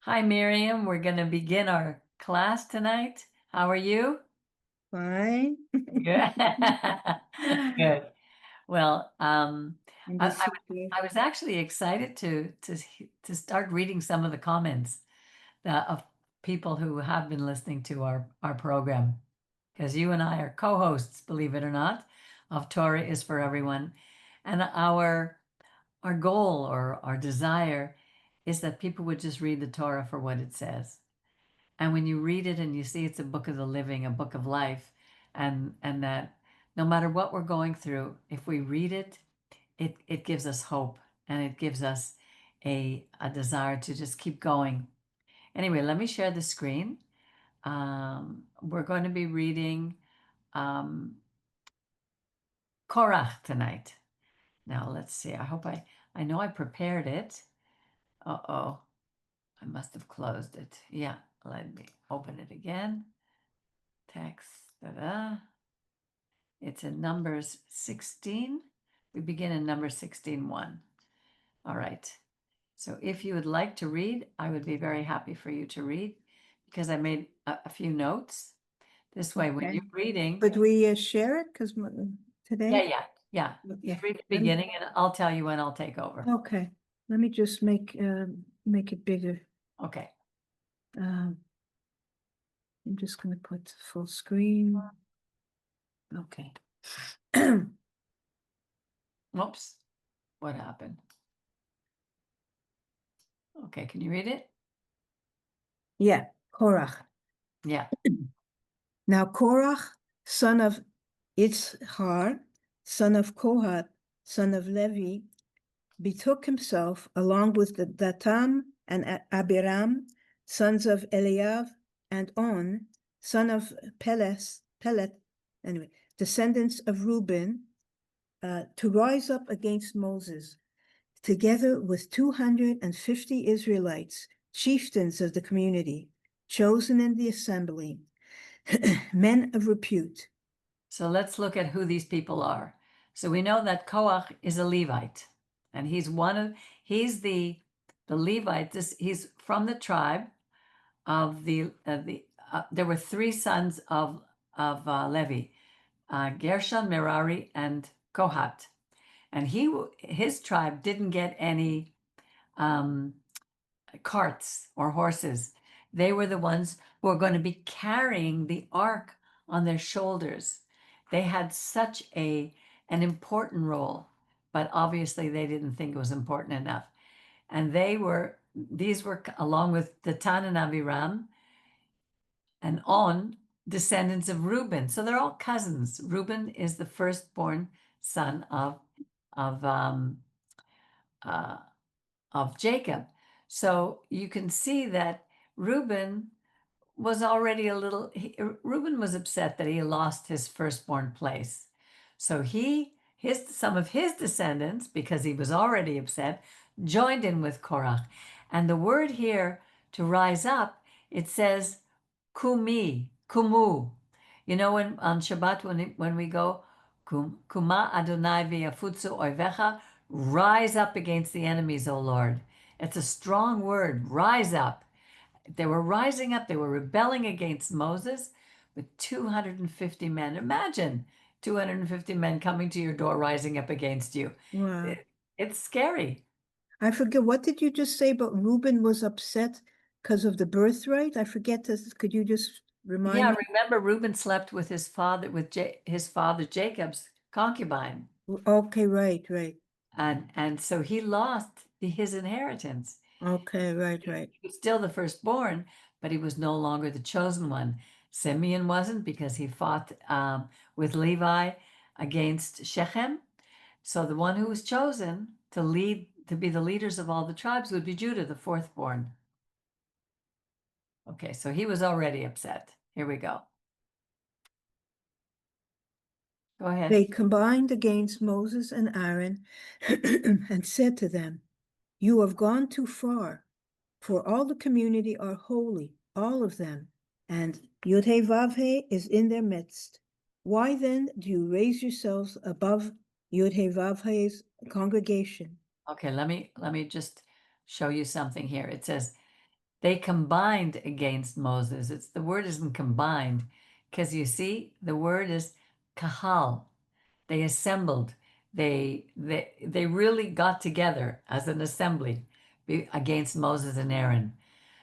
Hi, Miriam. We're going to begin our class tonight. How are you? Fine. Good. Good. Well, And I, the I, super. I was actually excited to start reading some of the comments of people who have been listening to our program, because you and I are co-hosts, believe it or not, of Torah is for Everyone, and our goal or our desire is that people would just read the Torah for what it says. And when you read it and you see it's a book of the living, a book of life, and that no matter what we're going through, if we read it, it gives us hope and it gives us a desire to just keep going. Anyway, let me share the screen. We're going to be reading um, Korach tonight. Now let's see. I know I prepared it. Uh-oh. I must have closed it. Yeah, let me open it again. Text. Da-da. It's in Numbers 16. We begin in Numbers 16:1. All right. So if you would like to read, I would be very happy for you to read because I made a few notes. This way, when Okay. you're reading, But we share it because yeah, today. yeah, yeah. Yeah. Just read the Let me- beginning and I'll tell you when I'll take over. Okay. Let me just make it bigger. Okay. I'm just going to put full screen. Okay. Whoops. What happened? Okay, can you read it? Yeah. Korach. Yeah. Now Korach, son of Itzhar, son of Kohath, son of Levi, betook himself along with the Datam and Abiram, sons of Eliav, and On, son of Pelet, anyway, descendants of Reuben, to rise up against Moses, together with 250 Israelites, chieftains of the community, chosen in the assembly, men of repute. So let's look at who these people are. So we know that Korach is a Levite, and he's the Levite. He's from the tribe of there were three sons of Levi, Gershon, Merari, and Kohat, and his tribe didn't get any um, carts or horses. They were the ones who were going to be carrying the ark on their shoulders. They had such an important role, but obviously they didn't think it was important enough. And these were along with Datan and Abiram and On, descendants of Reuben. So they're all cousins. Reuben is the firstborn son of um, uh, of Jacob. So you can see that Reuben was already Reuben was upset that he lost his firstborn place. So some of his descendants, because he was already upset, joined in with Korach. And the word here to rise up, it says kumu. You know, when on Shabbat, when we go, kuma Adonai v'yafutzu oivecha, rise up against the enemies, O Lord. It's a strong word, rise up. They were rising up, they were rebelling against Moses with 250 men. Imagine 250 men coming to your door, rising up against you. Wow. It's scary. I forget, what did you just say? But Reuben was upset because of the birthright? I forget this. Could you just remind Yeah, me? remember Reuben slept with his father Jacob's concubine. Okay, right. And so he lost his inheritance. Okay, right. He was still the firstborn, but he was no longer the chosen one. Simeon wasn't because he fought with Levi against Shechem. So the one who was chosen to be the leaders of all the tribes would be Judah, the fourthborn. Okay, so he was already upset. Here we go. Go ahead. They combined against Moses and Aaron and said to them, "You have gone too far, for all the community are holy, all of them, and Yud-Heh-Vav-Heh is in their midst. Why then do you raise yourselves above Yud-Heh-Vav-Heh's congregation?" Okay, let me just show you something here. It says they combined against Moses. The word isn't combined, because you see, the word is kahal. They assembled. They really got together as an assembly against Moses and Aaron,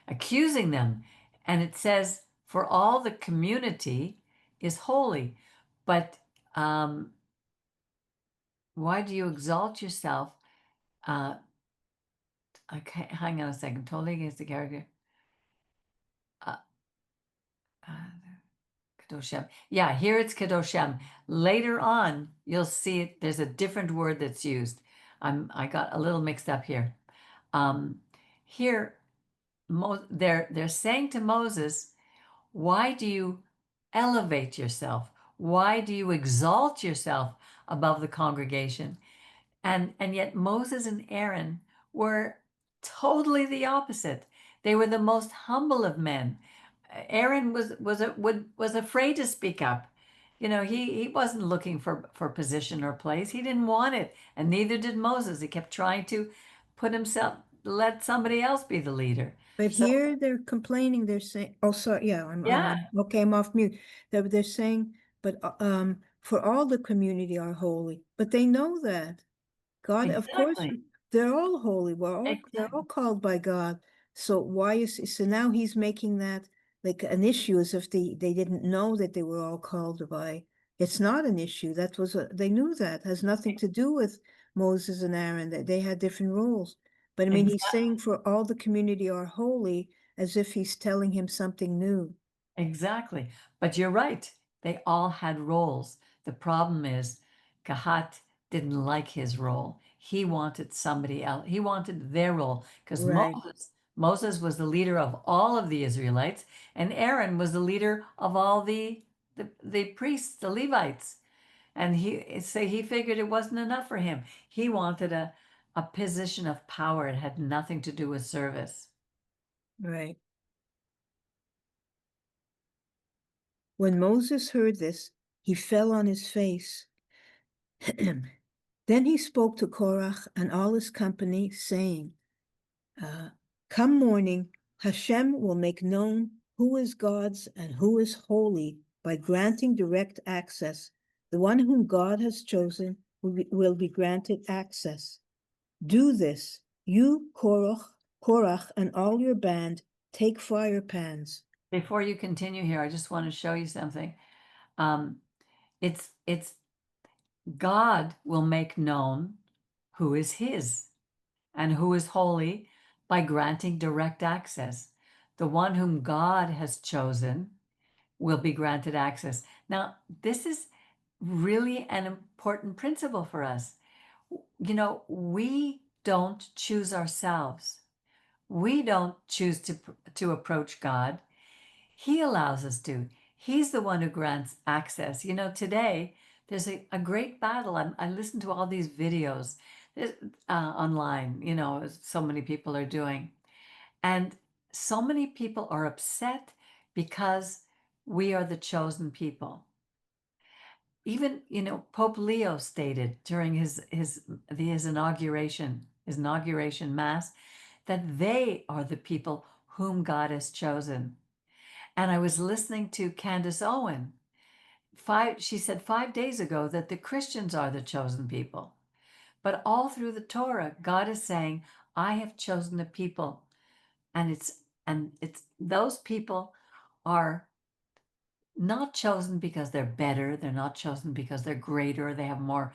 accusing them. And it says, for all the community is holy. But why do you exalt yourself? Okay, hang on a second. Totally against the character. Uh, uh, Kadoshem. Yeah, here it's Kadoshem. Later on, you'll see it. There's a different word that's used. I got a little mixed up here. Um, here, they're saying to Moses, why do you elevate yourself? Why do you exalt yourself above the congregation? And yet Moses and Aaron were totally the opposite. They were the most humble of men. Aaron was afraid to speak up. You know, he wasn't looking for position or place. He didn't want it, and neither did Moses. He kept trying to let somebody else be the leader. But So here they're complaining, they're saying, oh, sorry, yeah, yeah, okay, I'm off mute. They're saying, but for all the community are holy, but they know that. God, of course, exactly, they're all holy. They're all exactly, called by God. So so now he's making that like an issue as if they didn't know that they were all called by. It's not an issue. They knew that. It has nothing to do with Moses and Aaron, that they had different roles. But I mean, he's exactly. saying for all the community are holy as if he's telling him something new. Exactly. But you're right. They all had roles. The problem is Kahat didn't like his role. He wanted somebody else. He wanted their role because Right. Moses was the leader of all of the Israelites, and Aaron was the leader of all the priests, the Levites. And he figured it wasn't enough for him. He wanted a position of power. It had nothing to do with service. Right. When Moses heard this, he fell on his face. Then he spoke to Korach and all his company, saying, Come morning, Hashem will make known who is God's and who is holy by granting direct access. The one whom God has chosen will be granted access. Do this, you, Korach, and all your band, take fire pans. Before you continue here, I just want to show you something. Um, it's God will make known who is his and who is holy by granting direct access. The one whom God has chosen will be granted access. Now, this is really an important principle for us. You know, we don't choose ourselves. We don't choose to approach God. He allows us to. He's the one who grants access. You know, today there's a great battle. I listen to all these videos online, you know, as so many people are doing. And so many people are upset because we are the chosen people. Even, you know, Pope Leo stated during his inauguration mass, that they are the people whom God has chosen. And I was listening to Candace Owen. She said 5 days ago that the Christians are the chosen people. But all through the Torah, God is saying, I have chosen the people. And it's those people are not chosen because they're better. They're not chosen because they're greater. They're more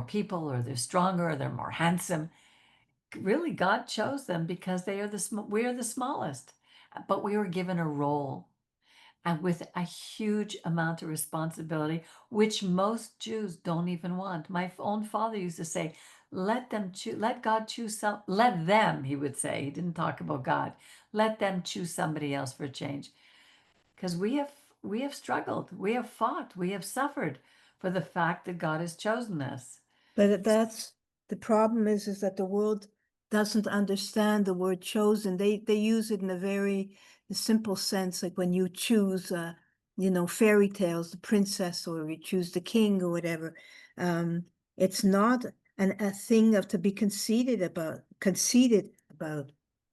people, or they're stronger, or they're more handsome. Really, God chose them because we are the smallest, but we were given a role, and with a huge amount of responsibility, which most Jews don't even want. My own father used to say, let them choose, let God choose let them, he would say, he didn't talk about God, let them choose somebody else for a change. Because we have struggled, we have fought, we have suffered for the fact that God has chosen us. But that's the problem is that the world doesn't understand the word chosen. They use it in a very simple sense, like when you choose, fairy tales, the princess, or you choose the king or whatever. It's not a thing to be conceited about.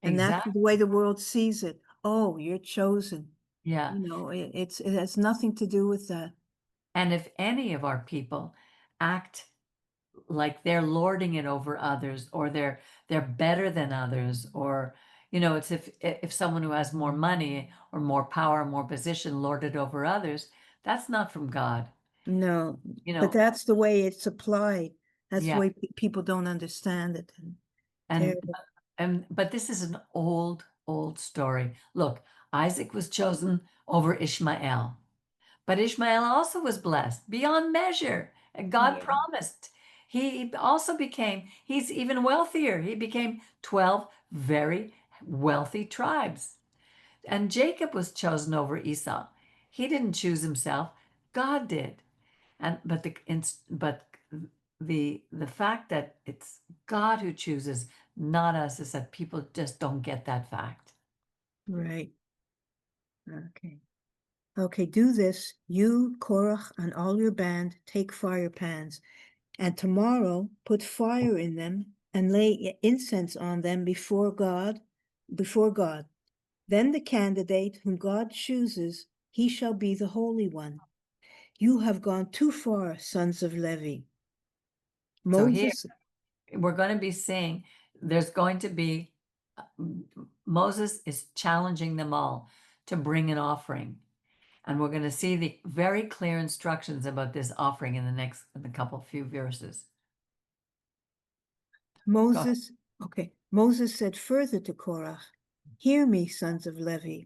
And that's Exactly. the way the world sees it. Oh, you're chosen. Yeah. It has nothing to do with that. And if any of our people act like they're lording it over others, or they're better than others, or it's if someone who has more money or more power, more position lord it over others, that's not from God. No, You but know, that's the way it's applied. That's the yeah. way people don't understand it. And Terrible. but this is an old story. Look, Isaac was chosen over Ishmael. But Ishmael also was blessed beyond measure. And God Yeah. promised. He also he's even wealthier. He became 12 very wealthy tribes. And Jacob was chosen over Esau. He didn't choose himself. God did. And but the fact that it's God who chooses, not us, is that people just don't get that fact. Right. Okay. Okay, do this. You, Korach, and all your band take fire pans, and tomorrow put fire in them and lay incense on them before God. Then the candidate whom God chooses, he shall be the Holy One. You have gone too far, sons of Levi. So here Moses, we're going to be seeing there's going to be Moses is challenging them all to bring an offering. And we're going to see the very clear instructions about this offering in the couple few verses. Go ahead. Moses said further to Korach, hear me, sons of Levi.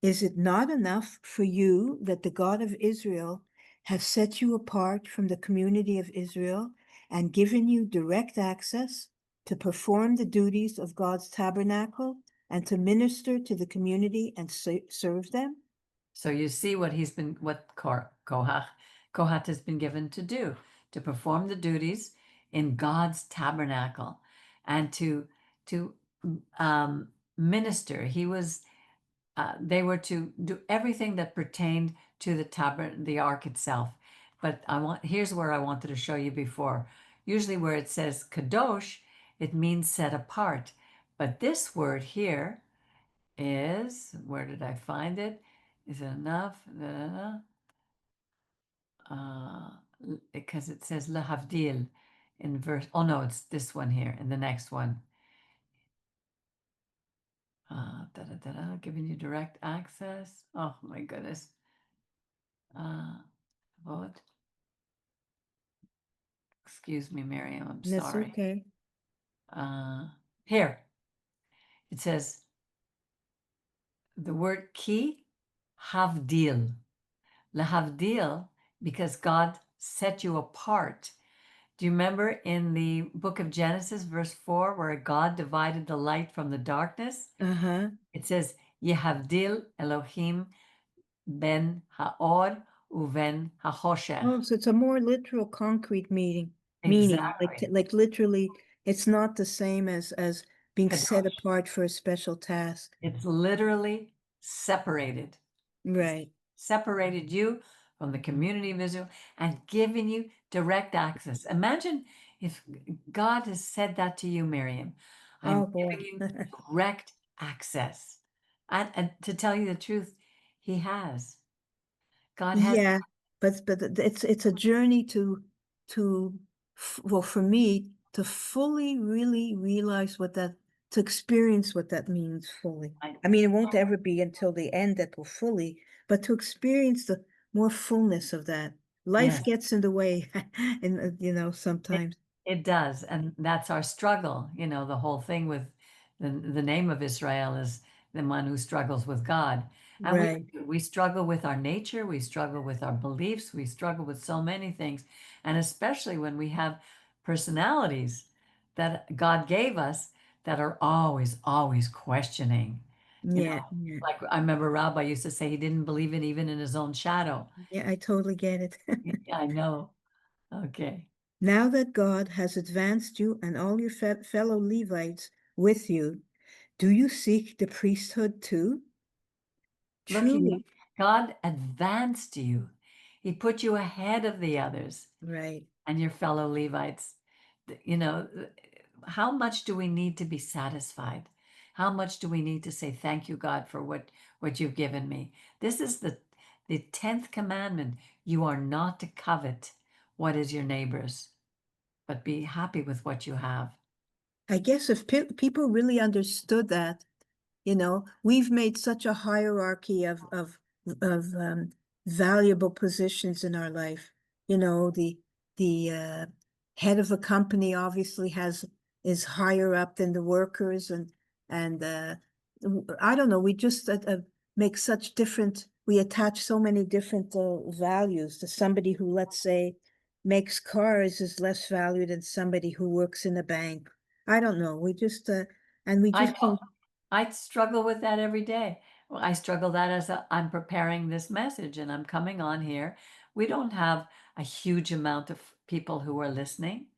Is it not enough for you that the God of Israel has set you apart from the community of Israel and given you direct access to perform the duties of God's tabernacle and to minister to the community and serve them? So you see what Kohath has been given to do, to perform the duties in God's tabernacle and to minister. They were to do everything that pertained to the ark itself. But here's where I wanted to show you before. Usually where it says kadosh, it means set apart. But this word here is, where did I find it? Is it enough? Because it says lahavdil in verse, oh no, it's this one here in the next one. Giving you direct access. Oh my goodness. What? Excuse me, Miriam, I'm That's sorry. okay. Here, it says the word ki havdil. Lahavdil, because God set you apart. Do you remember in the book of Genesis, verse 4, where God divided the light from the darkness? Uh-huh. It says, Yehavdil Elohim ben ha'or uven ha'choshech. Oh, so it's a more literal, concrete meaning, Exactly. like literally, it's not the same as being set Kadosh. apart for a special task. It's literally separated. He's Right. separated you from the community of Israel and given you direct access. Imagine if God has said that to you, Miriam. Oh I'm boy. giving you direct access. And to tell you the truth, He has. God has. Yeah, but it's a journey to well, for me to fully really realize to experience what that means fully. I, I mean, it won't ever be until the end that will fully, but to experience the more fullness of that. Life yes. gets in the way, and It, sometimes. it does, and that's our struggle. The whole thing with the name of Israel is the one who struggles with God. And Right. we struggle with our nature, we struggle with our beliefs, we struggle with so many things. And especially when we have personalities that God gave us that are always questioning. You know, Yeah, yeah, like I remember Rabbi used to say he didn't believe it even in his own shadow. yeah, I totally get it. Yeah, I know. Okay. Now that God has advanced you and all your fellow Levites with you, do you seek the priesthood too? Look, Truly, God advanced you. He put you ahead of the others right. and your fellow Levites. You know, how much do we need to be satisfied? How much do we need to say thank you, God, for what you've given me? This is the 10th commandment. You are not to covet what is your neighbor's, but be happy with what you have. I guess if people really understood that, we've made such a hierarchy of valuable positions in our life. The head of a company obviously is higher up than the workers, and I don't know. We just make such different. We attach so many different values to somebody who, let's say, makes cars is less valued than somebody who works in a bank. I don't know. We just and we I just know. don't. I struggle with that every day. Well, I struggle that as I'm preparing this message and I'm coming on here. We don't have a huge amount of people who are listening.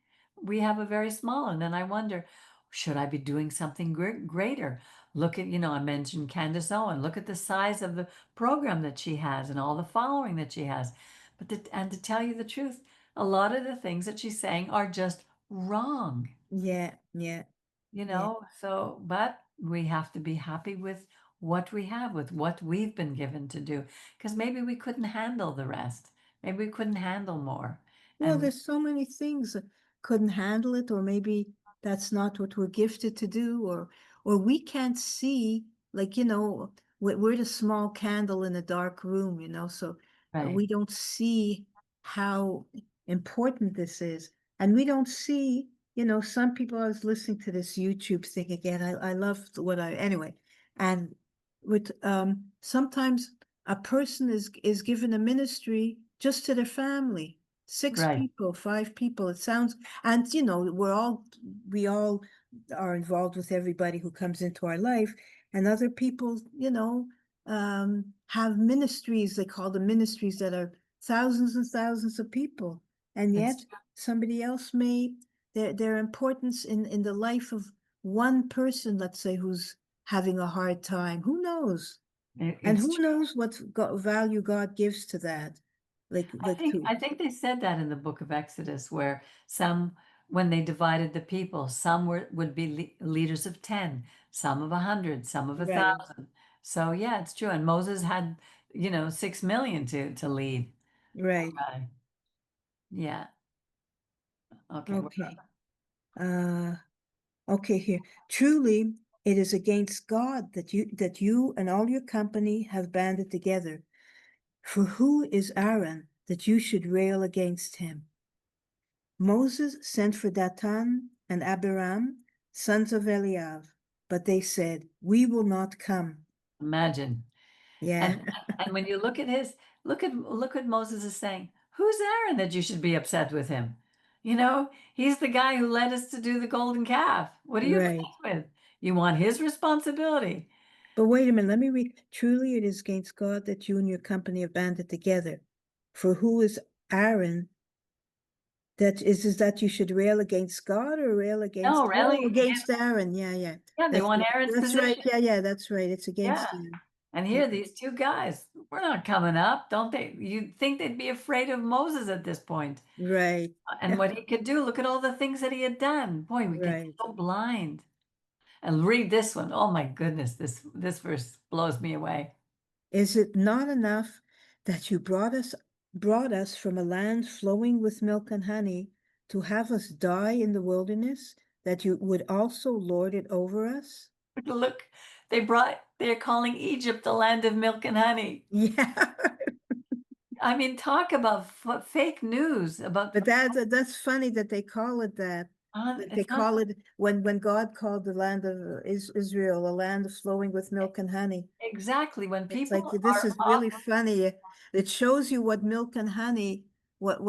We have a very small, and then I wonder, should I be doing something greater? Look at, I mentioned Candace Owen. Look at the size of the program that she has and all the following that she has. And to tell you the truth, a lot of the things that she's saying are just wrong. Yeah, yeah, yeah. So but we have to be happy with what we have, with what we've been given to do, because maybe we couldn't handle the rest, maybe we couldn't handle more. Well, And there's so many things that couldn't handle it, or maybe that's not what we're gifted to do, or we can't see, like, we're the small candle in a dark room, so right. we don't see how important this is. And we don't see, some people, I was listening to this YouTube thing again. I love anyway. And with sometimes a person is given a ministry just to their family. Six Right. people, five people. It sounds, and we all are involved with everybody who comes into our life, and other people, have ministries. They call them ministries that are thousands and thousands of people, and it's yet somebody else may their importance in the life of one person, let's say, who's having a hard time. Who knows? And it's who true. knows what value God gives to that? I Like think to I think they said that in the book of Exodus, where some, when they divided the people, some would be leaders of 10, some of 100, some of a Right, thousand. So yeah, it's true. And Moses had 6 million to lead. right. Right. Yeah. Okay. Okay. Uh, okay, here. Truly, it is against God that you and all your company have banded together. For who is Aaron that you should rail against him? Moses sent for Dathan and Abiram, sons of Eliav, but they said, we will not come. Imagine. And Yeah, and when you look at look what Moses is saying. Who's Aaron that you should be upset with him? He's the guy who led us to do the golden calf. What are you upset right. with? You want his responsibility. But wait a minute, let me read. Truly it is against God that you and your company have banded together. For who is Aaron? Is that you should rail against God or rail No, against, really? against Aaron. Yeah, yeah. Yeah, they want Aaron's That's right. position. Yeah, yeah, that's right. It's Yeah. against him. And Yeah, here, these two guys, we're not coming up, don't they? You'd think they'd be afraid of Moses at this point. right. And what he could do, look at all the things that he had done. Boy, we get Right. so blind. And read this one. Oh my goodness, this verse blows me away. Is it not enough that you brought us from a land flowing with milk and honey to have us die in the wilderness, that you would also lord it over us? Look, they're calling Egypt the land of milk and honey. Yeah. I mean, talk about fake news about, But that's funny that they call it that. That they it's not call it when God called the land of Israel a land of flowing with milk and honey. exactly when It's people like this are is off. really funny. It shows you what milk and honey, what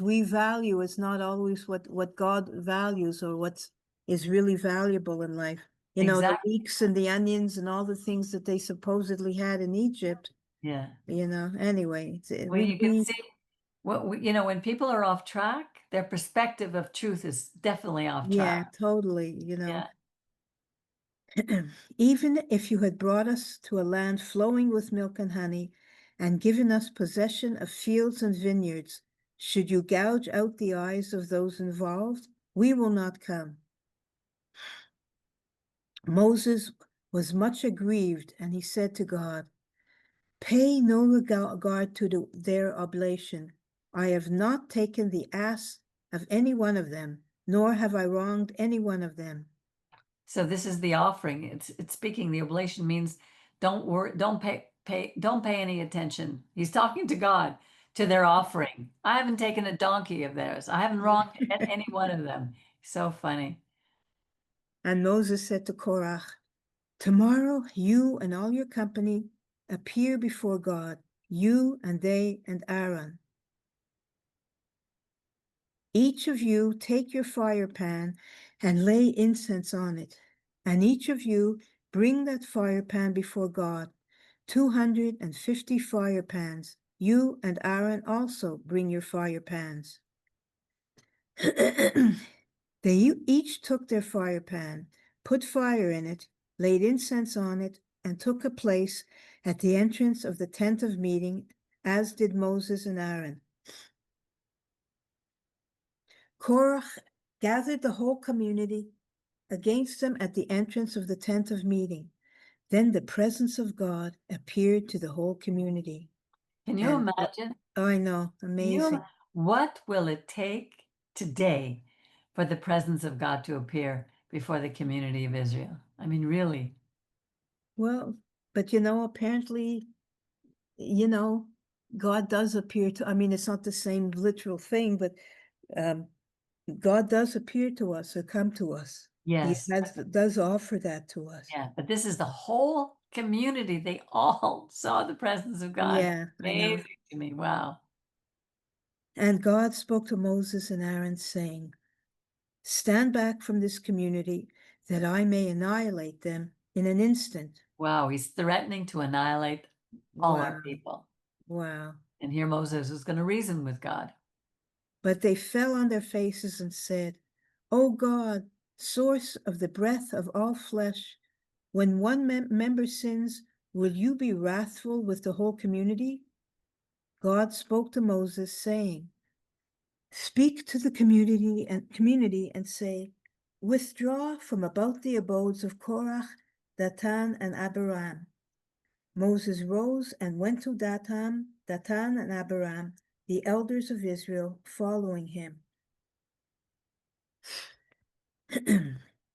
we value is not always what God values or what is really valuable in life. The Exactly. leeks and the onions and all the things that they supposedly had in Egypt. Yeah. Anyway, Well, you can we see when people are off track, their perspective of truth is definitely off track. yeah, totally. Yeah. Even if you had brought us to a land flowing with milk and honey, and given us possession of fields and vineyards, should you gouge out the eyes of those involved? We will not come. Moses was much aggrieved, and he said to God, "Pay no regard to their oblation. I have not taken the ass of any one of them, nor have I wronged any one of them." So this is the offering. It's speaking. The oblation means don't worry, don't pay any attention. He's talking to God, to their offering. I haven't taken a donkey of theirs. I haven't wronged any one of them. So funny. And Moses said to Korach, "Tomorrow you and all your company appear before God, you and they and Aaron. Each of you take your fire pan and lay incense on it, and each of you bring that fire pan before God, 250 fire pans. You and Aaron also bring your fire pans." They each took their fire pan, put fire in it, laid incense on it, and took a place at the entrance of the tent of meeting, as did Moses and Aaron. Korach gathered the whole community against them at the entrance of the tent of meeting. Then the presence of God appeared to the whole community. Can you And imagine? I know, amazing. What will it take today for the presence of God to appear before the community of Israel? I mean, really. Well, but apparently, God does appear to, I mean, it's not the same literal thing, but um, God does appear to us or come to us. He Yes. does offer that to us. Yeah. But this is the whole community. They all saw the presence of God. Yeah, I know. Amazing to me. Wow. And God spoke to Moses and Aaron, saying, "Stand back from this community, that I may annihilate them in an instant." Wow. He's threatening to annihilate all Wow, our people. wow. And here Moses is going to reason with God. But they fell on their faces and said, "O God, source of the breath of all flesh, when one member sins, will you be wrathful with the whole community?" God spoke to Moses, saying, "Speak to the community and say, withdraw from about the abodes of Korach, Datan, and Abiram." Moses rose and went to Datan and Abiram, the elders of Israel, following him.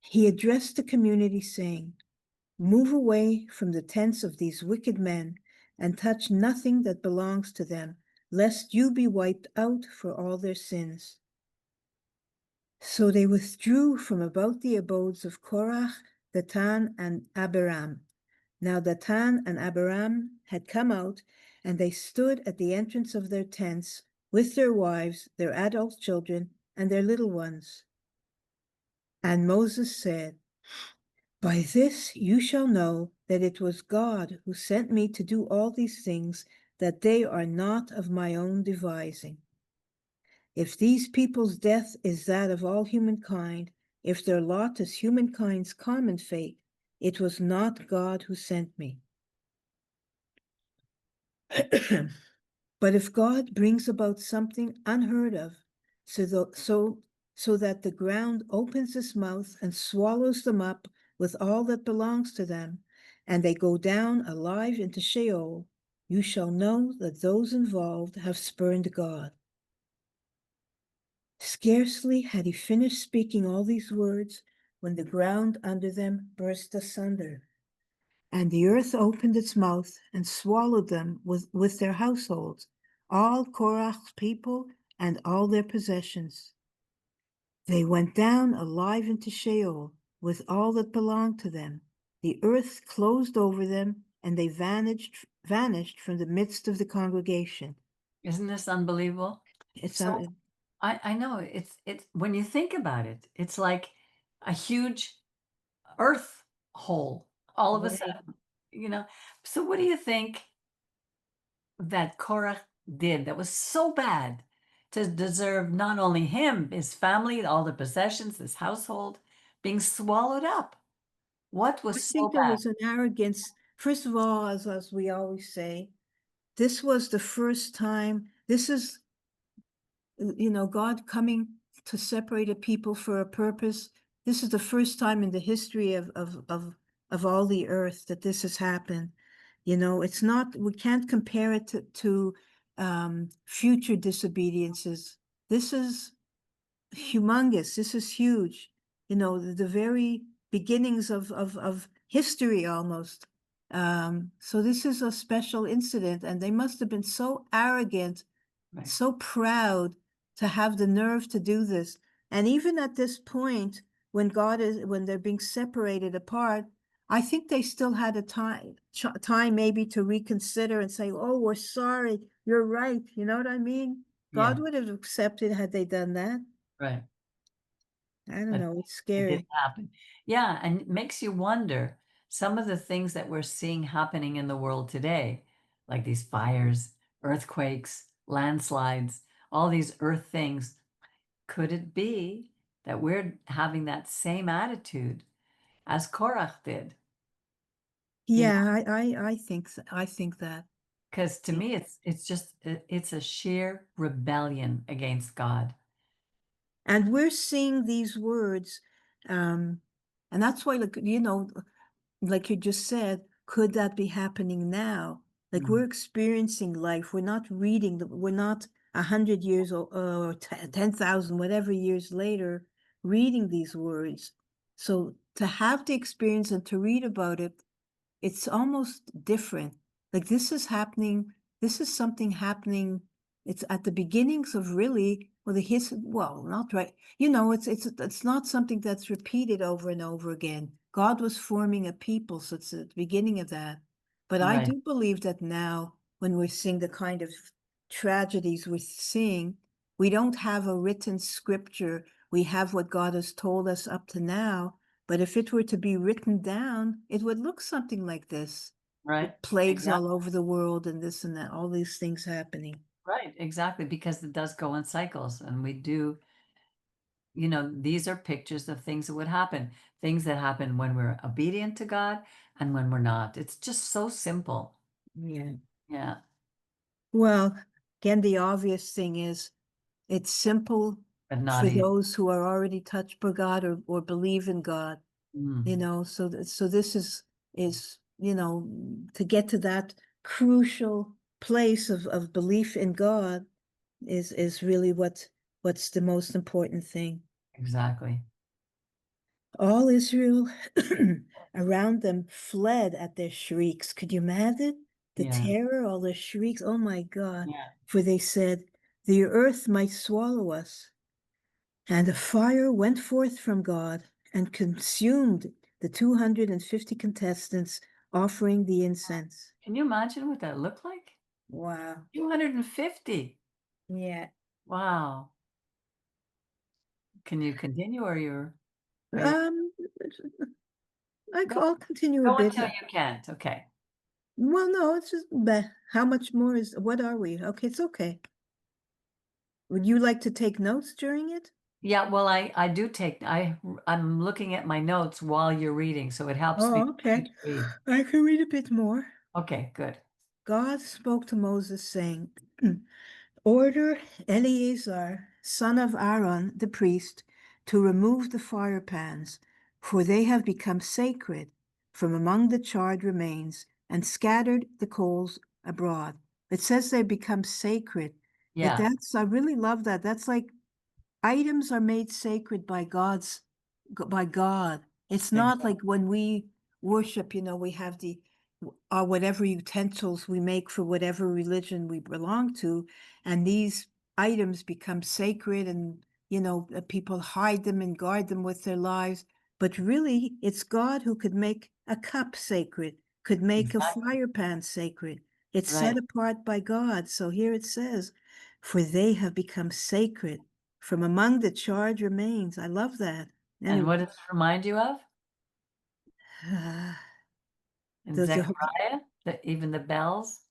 He addressed the community, saying, "Move away from the tents of these wicked men and touch nothing that belongs to them, lest you be wiped out for all their sins." So they withdrew from about the abodes of Korach, Datan, and Abiram. Now Datan and Abiram had come out, and they stood at the entrance of their tents with their wives, their adult children, and their little ones. And Moses said, "By this you shall know that it was God who sent me to do all these things, that they are not of my own devising. If these people's death is that of all humankind, if their lot is humankind's common fate, it was not God who sent me." But if God brings about something unheard of, so that the ground opens its mouth and swallows them up with all that belongs to them, and they go down alive into Sheol, you shall know that those involved have spurned God. Scarcely had he finished speaking all these words when the ground under them burst asunder, and the earth opened its mouth and swallowed them with their households, all Korach's people and all their possessions. They went down alive into Sheol with all that belonged to them. The earth closed over them, and they vanished from the midst of the congregation. Isn't this unbelievable? It's So I know it's when you think about it, it's like a huge earth hole all of a right. sudden. So what do you think that Korach did that was so bad to deserve not only him, his family, all the possessions, his household being swallowed up? What I was so think there bad? was an arrogance. First of all, as we always say, this was the first time. This is, God coming to separate a people for a purpose. this is the first time in the history of all the earth that this has happened. You know, it's not, we can't compare it to future disobediences. This is humongous. This is huge. You know, the very beginnings of history almost. So this is a special incident, and they must have been so arrogant, Right. so proud to have the nerve to do this. And even at this point, when when they're being separated apart, I think they still had a time maybe to reconsider and say, "Oh, we're sorry. You're right." You know what I mean? Yeah. God would have accepted had they done that. Right. I don't But know. It's it didn't scary. happen. Yeah, and it makes you wonder some of the things that we're seeing happening in the world today, like these fires, earthquakes, landslides, all these earth things. Could it be that we're having that same attitude as Korach did? You know, Yeah, I think that. because to me, it's just it's a sheer rebellion against God. And we're seeing these words, and that's why, like, you know, like you just said, could that be happening now? Like Mm. we're experiencing life. We're not reading. We're not 100 years or 10,000, whatever years later, reading these words. So to have the experience and to read about it, it's almost different. Like this is happening, this is something happening. It's at the beginnings of really, well, not right. You know, it's not something that's repeated over and over again. God was forming a people, so it's at the beginning of that. But I Right, do believe that now, when we're seeing the kind of tragedies we're seeing, we don't have a written scripture. We have what God has told us up to now, but if it were to be written down, it would look something like this, right, with plagues all exactly, over the world and this and that, all these things happening. right, exactly, because it does go in cycles, and we do, these are pictures of things that would happen, things that happen when we're obedient to God and when we're not. It's just so simple. Yeah. Yeah, Well, again, the obvious thing is it's simple but not for easy. those who are already touched by God or believe in God, you Mm, know. So this is to get to that crucial place of belief in God is really what's the most important thing. exactly. All Israel around them fled at their shrieks. Could you imagine the Yeah, terror, all the shrieks? Oh my God. yeah, For they said, the earth might swallow us. And a fire went forth from God and consumed the 250 contestants offering the incense. can you imagine what that looked like? Wow. 250. Yeah. Wow. Can you continue, or are you Um, go, I'll continue a go bit. until you can't? Okay. Well, no, it's just, how much more what are we? Okay, it's okay. Would you like to take notes during it? Yeah, well, I do take I'm looking at my notes while you're reading, so it helps me Oh, okay. to read. I can read a bit more. Okay, good. God spoke to Moses, saying, order Eleazar, son of Aaron, the priest, to remove the fire pans, for they have become sacred from among the charred remains and scattered the coals abroad. It says they become sacred. Yeah, I really love that. That's like items are made sacred by God. It's not exactly. like when we worship, we have our whatever utensils we make for whatever religion we belong to, and these items become sacred, and people hide them and guard them with their lives. But really, it's God who could make a cup sacred, could make a Exactly. fire pan sacred. It's set Right. apart by God. So here it says, for they have become sacred from among the charred remains. I love that. And Anyway, what does it remind you of? uh, In the Zechariah, even the bells,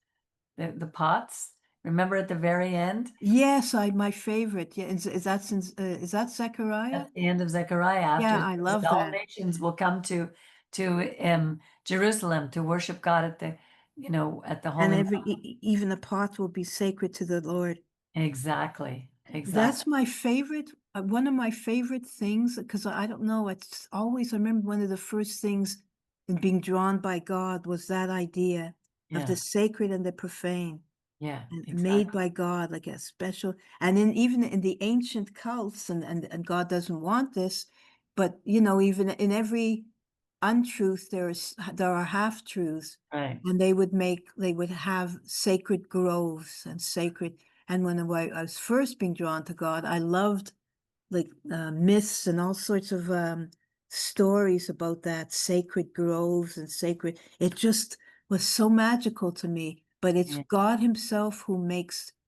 the pots. Remember at the very end? yes, my favorite. Yeah, is that Zechariah? At the end of Zechariah, after Yeah, it I says love all that. nations will come to Jerusalem to worship God at the And holy mountain. even the pot will be sacred to the Lord. Exactly. Exactly. That's my favorite one of my favorite things, because I don't know, it's always, I remember one of the first things in being drawn by God was that idea of the Yeah. sacred and the profane. Yeah. And made Exactly. by God, like a special, and even in the ancient cults, and God doesn't want this, but even in every untruth, there are half truths, Right. and they would have sacred groves and sacred. And when I was first being drawn to God, I loved like myths and all sorts of stories about that sacred groves and sacred. It just was so magical to me. But it's Yeah. God Himself who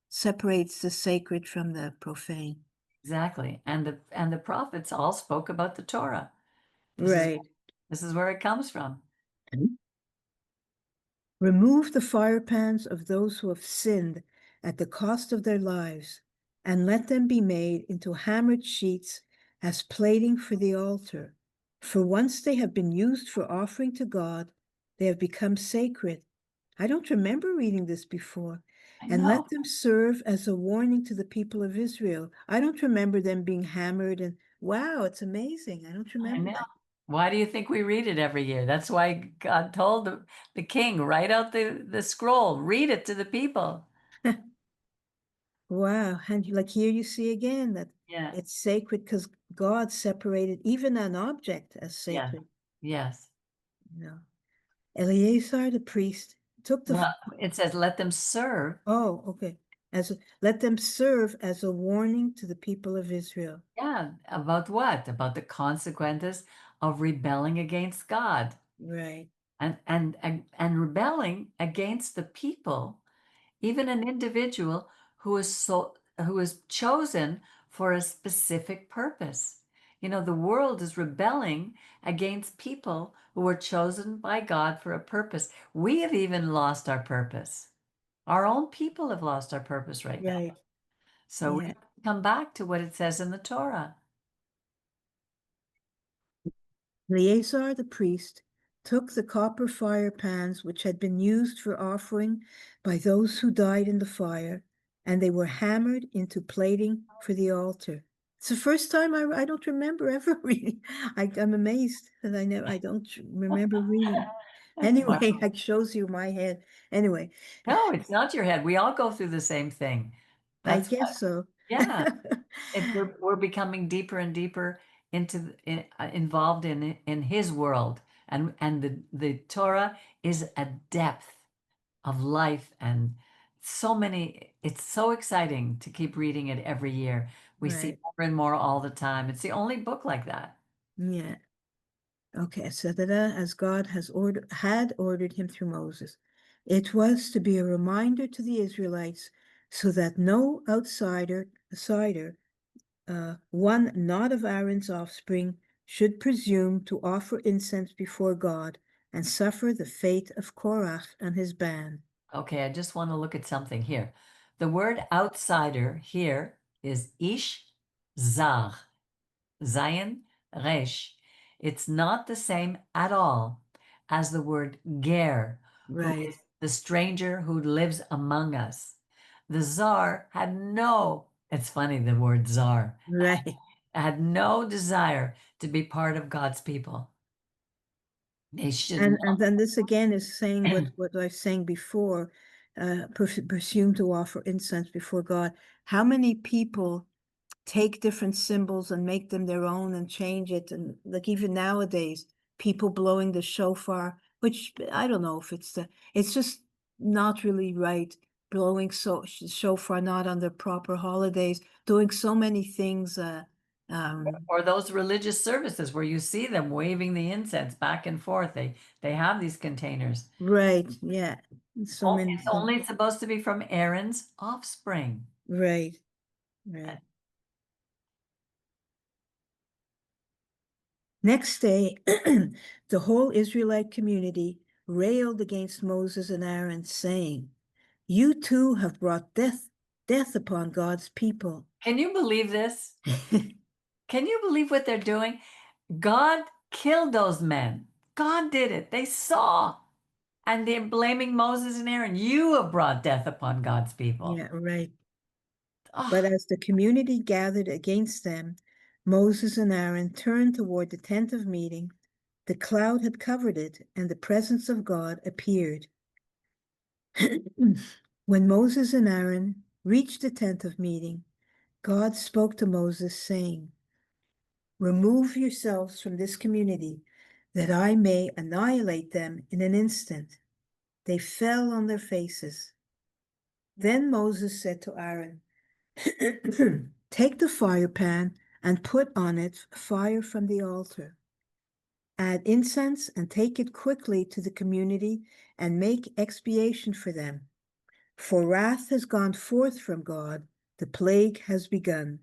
separates the sacred from the profane. Exactly. And the prophets all spoke about the Torah. This is Right. this is where it comes from. Remove the fire pans of those who have sinned at the cost of their lives, and let them be made into hammered sheets as plating for the altar. For once they have been used for offering to God, they have become sacred. I don't remember reading this before. I And know. let them serve as a warning to the people of Israel. I don't remember them being hammered. And wow, it's amazing. I don't I remember know. that. Why do you think we read it every year? That's why God told the king, write out the scroll, read it to the people. Wow. And like here you see again that Yeah. it's sacred because God separated even an object as Yeah. sacred. Yes. You know. Eleazar the priest took the Well, it says, let them serve. oh, okay. Let them serve as a warning to the people of Israel. Yeah. About what? About the consequences of rebelling against God Right, and rebelling against the people, even an individual who is chosen for a specific purpose. The world is rebelling against people who were chosen by God for a purpose. We have even lost our purpose. Our own people have lost our purpose right now. right. So we Yeah. have to come back to what it says in the Torah. Eleazar the priest took the copper fire pans which had been used for offering by those who died in the fire, and they were hammered into plating for the altar. It's the first time I don't remember ever reading. I'm amazed that I don't remember reading. Wow. Anyway, it shows you my head. Anyway, No, it's not your head. We all go through the same thing. I That's guess so. Yeah. We're becoming deeper and deeper involved in his world, and the Torah is a depth of life, and it's so exciting to keep reading it every year. We see Right. more and more all the time. It's the only book like that. Yeah. Okay, so that as God had ordered him through Moses, it was to be a reminder to the Israelites, so that no outsider, one not of Aaron's offspring, should presume to offer incense before God and suffer the fate of Korach and his band. Okay, I just want to look at something here. The word outsider here is ish zar. Zayin Resh. It's not the same at all as the word ger, who Right, is the stranger who lives among us. The czar it's funny, the word czar, right. had no desire to be part of God's people. They should And then this again is saying what I was saying before, presume to offer incense before God. How many people take different symbols and make them their own and change it? And like even nowadays, people blowing the shofar, which I don't know if it's just not really right. Blowing shofar not on the proper holidays, doing so many things. or those religious services where you see them waving the incense back and forth. They have these containers. Right, yeah, so many It's things. only supposed to be from Aaron's offspring. Right, right. Next day, the whole Israelite community railed against Moses and Aaron, saying, "You too have brought death upon God's people." Can you believe this? Can you believe what they're doing? God killed those men. God did it. They saw. And they're blaming Moses and Aaron. You have brought death upon God's people. Yeah, right. But Oh, as the community gathered against them, Moses and Aaron turned toward the tent of meeting. The cloud had covered it, and the presence of God appeared. When Moses and Aaron reached the tent of meeting, God spoke to Moses, saying, "Remove yourselves from this community, that I may annihilate them in an instant." They fell on their faces. Then Moses said to Aaron, "Take the fire pan and put on it fire from the altar. Add incense and take it quickly to the community and make expiation for them. For wrath has gone forth from God, the plague has begun."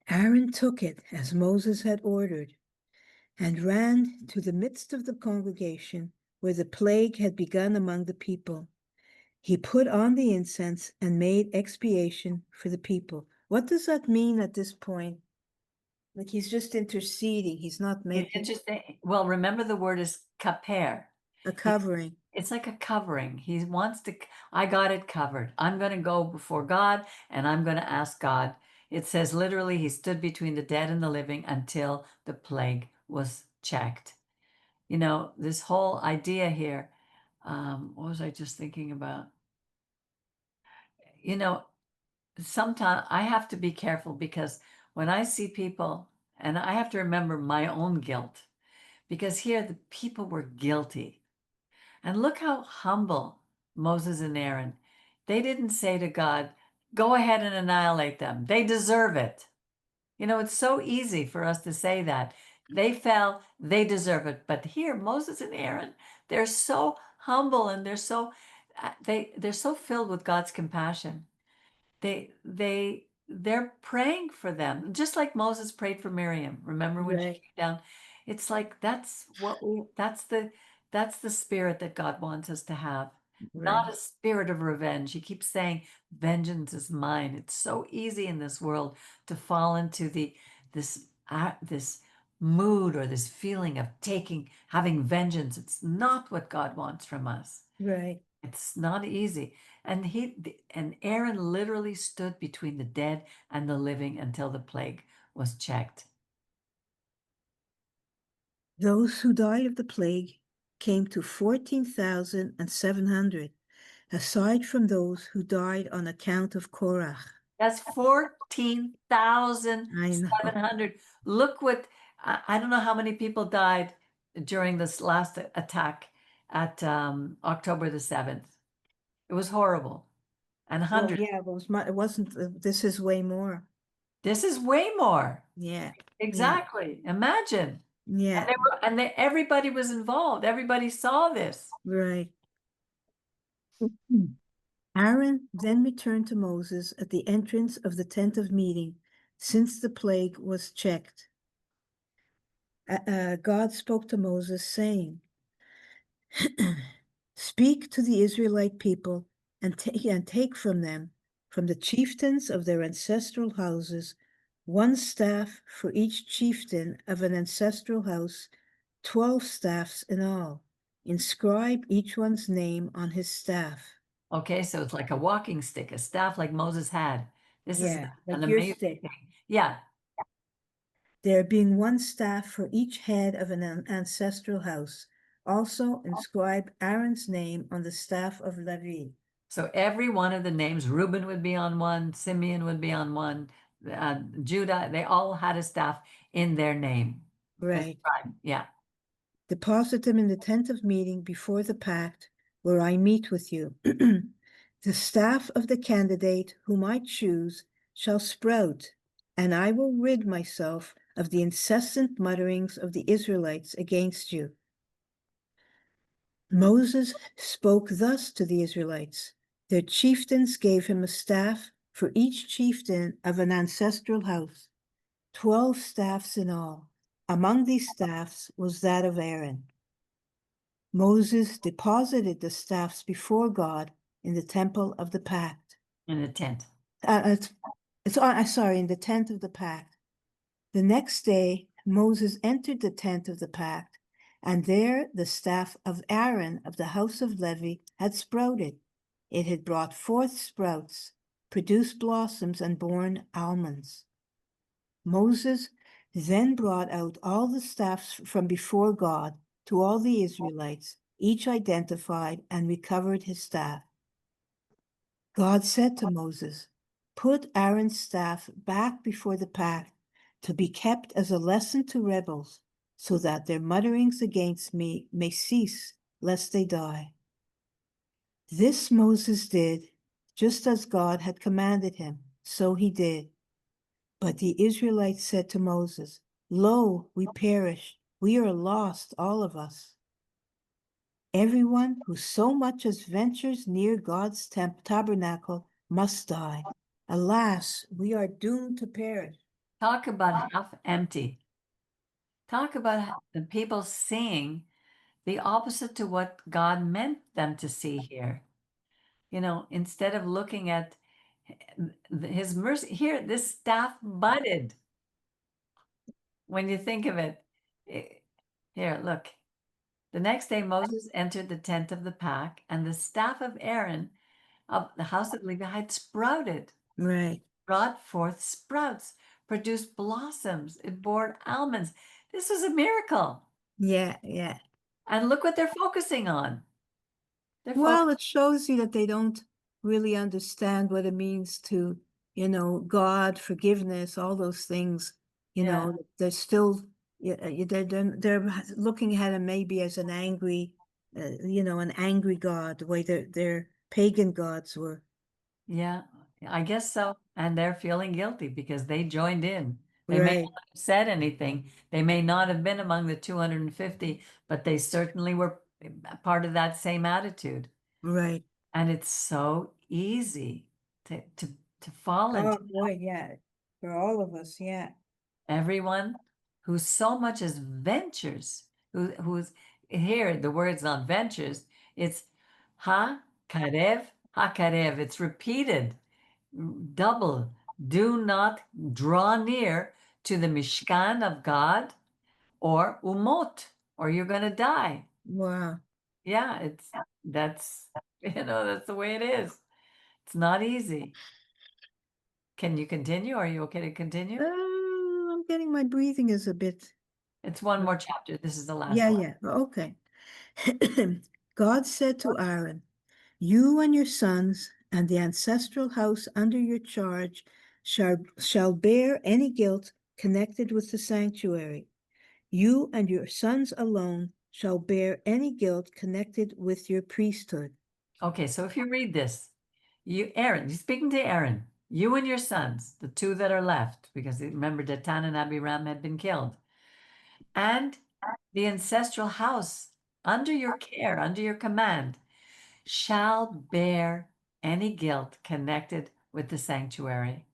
Aaron took it as Moses had ordered and ran to the midst of the congregation where the plague had begun among the people. He put on the incense and made expiation for the people. What does that mean at this point? Like he's just interceding. He's not It's making interesting. Well, remember the word is kaper. a covering. It's like a covering. He wants to, I got it covered. I'm going to go before God and I'm going to ask God. It says literally, he stood between the dead and the living until the plague was checked. You know, this whole idea here, what was I just thinking about? You know, sometimes I have to be careful because when I see people, and I have to remember my own guilt, because here the people were guilty. And look how humble Moses and Aaron. They didn't say to God, "Go ahead and annihilate them. They deserve it." You know, it's so easy for us to say that. They fell, they deserve it. But here, Moses and Aaron, they're so humble and they're so filled with God's compassion. They're praying for them, just like Moses prayed for Miriam. Remember when she Right, came down? It's like that's the spirit that God wants us to have, not right, a spirit of revenge. He keeps saying, "Vengeance is mine." It's so easy in this world to fall into this mood or this feeling of having vengeance. It's not what God wants from us. right. It's not easy. And Aaron literally stood between the dead and the living until the plague was checked. Those who died of the plague came to 14,700, aside from those who died on account of Korach. That's I know. 14,700. Look what, I don't know how many people died during this last attack at October the 7th. It was horrible. And Well, hundreds. yeah, it wasn't, this is way more. This is way more. Yeah, yeah, Exactly. Imagine. yeah, Everybody was involved. Everybody saw this. right. Aaron then returned to Moses at the entrance of the tent of meeting, since the plague was checked. God spoke to Moses, saying, "Speak to the Israelite people and take from them, from the chieftains of their ancestral houses, one staff for each chieftain of an ancestral house, 12 staffs in all. Inscribe each one's name on his staff." Okay, so it's like a walking stick, a staff like Moses had. This is Yeah, an like your amazing stick. thing. Yeah. There being one staff for each head of an ancestral house. Also inscribe Aaron's name on the staff of Levi. So every one of the names, Reuben would be on one, Simeon would be on one, Judah, they all had a staff in their name. Right. Inscribed. Yeah. Deposit them in the tent of meeting before the pact, where I meet with you. The staff of the candidate whom I choose shall sprout, and I will rid myself of the incessant mutterings of the Israelites against you. Moses spoke thus to the Israelites. Their chieftains gave him a staff for each chieftain of an ancestral house, 12 staffs in all. Among these staffs was that of Aaron. Moses deposited the staffs before God in the temple of the pact. In the tent. Sorry, in the tent of the pact. The next day, Moses entered the tent of the pact, and there the staff of Aaron of the house of Levi had sprouted. It had brought forth sprouts, produced blossoms, and borne almonds. Moses then brought out all the staffs from before God to all the Israelites, each identified and recovered his staff. God said to Moses, "Put Aaron's staff back before the pack to be kept as a lesson to rebels, so that their mutterings against me may cease, lest they die." This Moses did, just as God had commanded him, so he did. But the Israelites said to Moses, "Lo, we perish. We are lost, all of us. Everyone who so much as ventures near God's tabernacle must die. Alas, we are doomed to perish." Talk about half empty. Talk about the people seeing the opposite to what God meant them to see here. You know, instead of looking at his mercy, here, this staff budded. When you think of it, here, look. The next day, Moses entered the tent of the pack, and the staff of Aaron of the house of Levi had sprouted, Right. brought forth sprouts, produced blossoms, it bore almonds. This was a miracle. Yeah, yeah. And look what they're focusing on. They're Well, it shows you that they don't really understand what it means to, God, forgiveness, all those things. Yeah. They're still, they're looking at him maybe as an angry, an angry God, the way their pagan gods were. Yeah, I guess so. And they're feeling guilty because they joined in. They may Right, not have said anything. They may not have been among the 250, but they certainly were part of that same attitude. right. And it's so easy to fall into Oh boy, yeah. For all of us, yeah. everyone who so much as ventures, who's here, the word's not ventures, it's ha karev. It's repeated, double. Do not draw near to the Mishkan of God or umot, or you're going to die. Wow. Yeah, that's that's the way it is. It's not easy. Can you continue? Are you okay to continue? I'm getting my breathing is a bit. It's one more chapter. This is the last Yeah, one. yeah. Okay. God said to Aaron, "You and your sons and the ancestral house under your charge shall bear any guilt connected with the sanctuary. You and your sons alone shall bear any guilt connected with your priesthood." Okay, so if you read this, Aaron, you're speaking to Aaron, you and your sons, the two that are left, because remember Datan and Abiram had been killed, and the ancestral house under your care, under your command, shall bear any guilt connected with the sanctuary.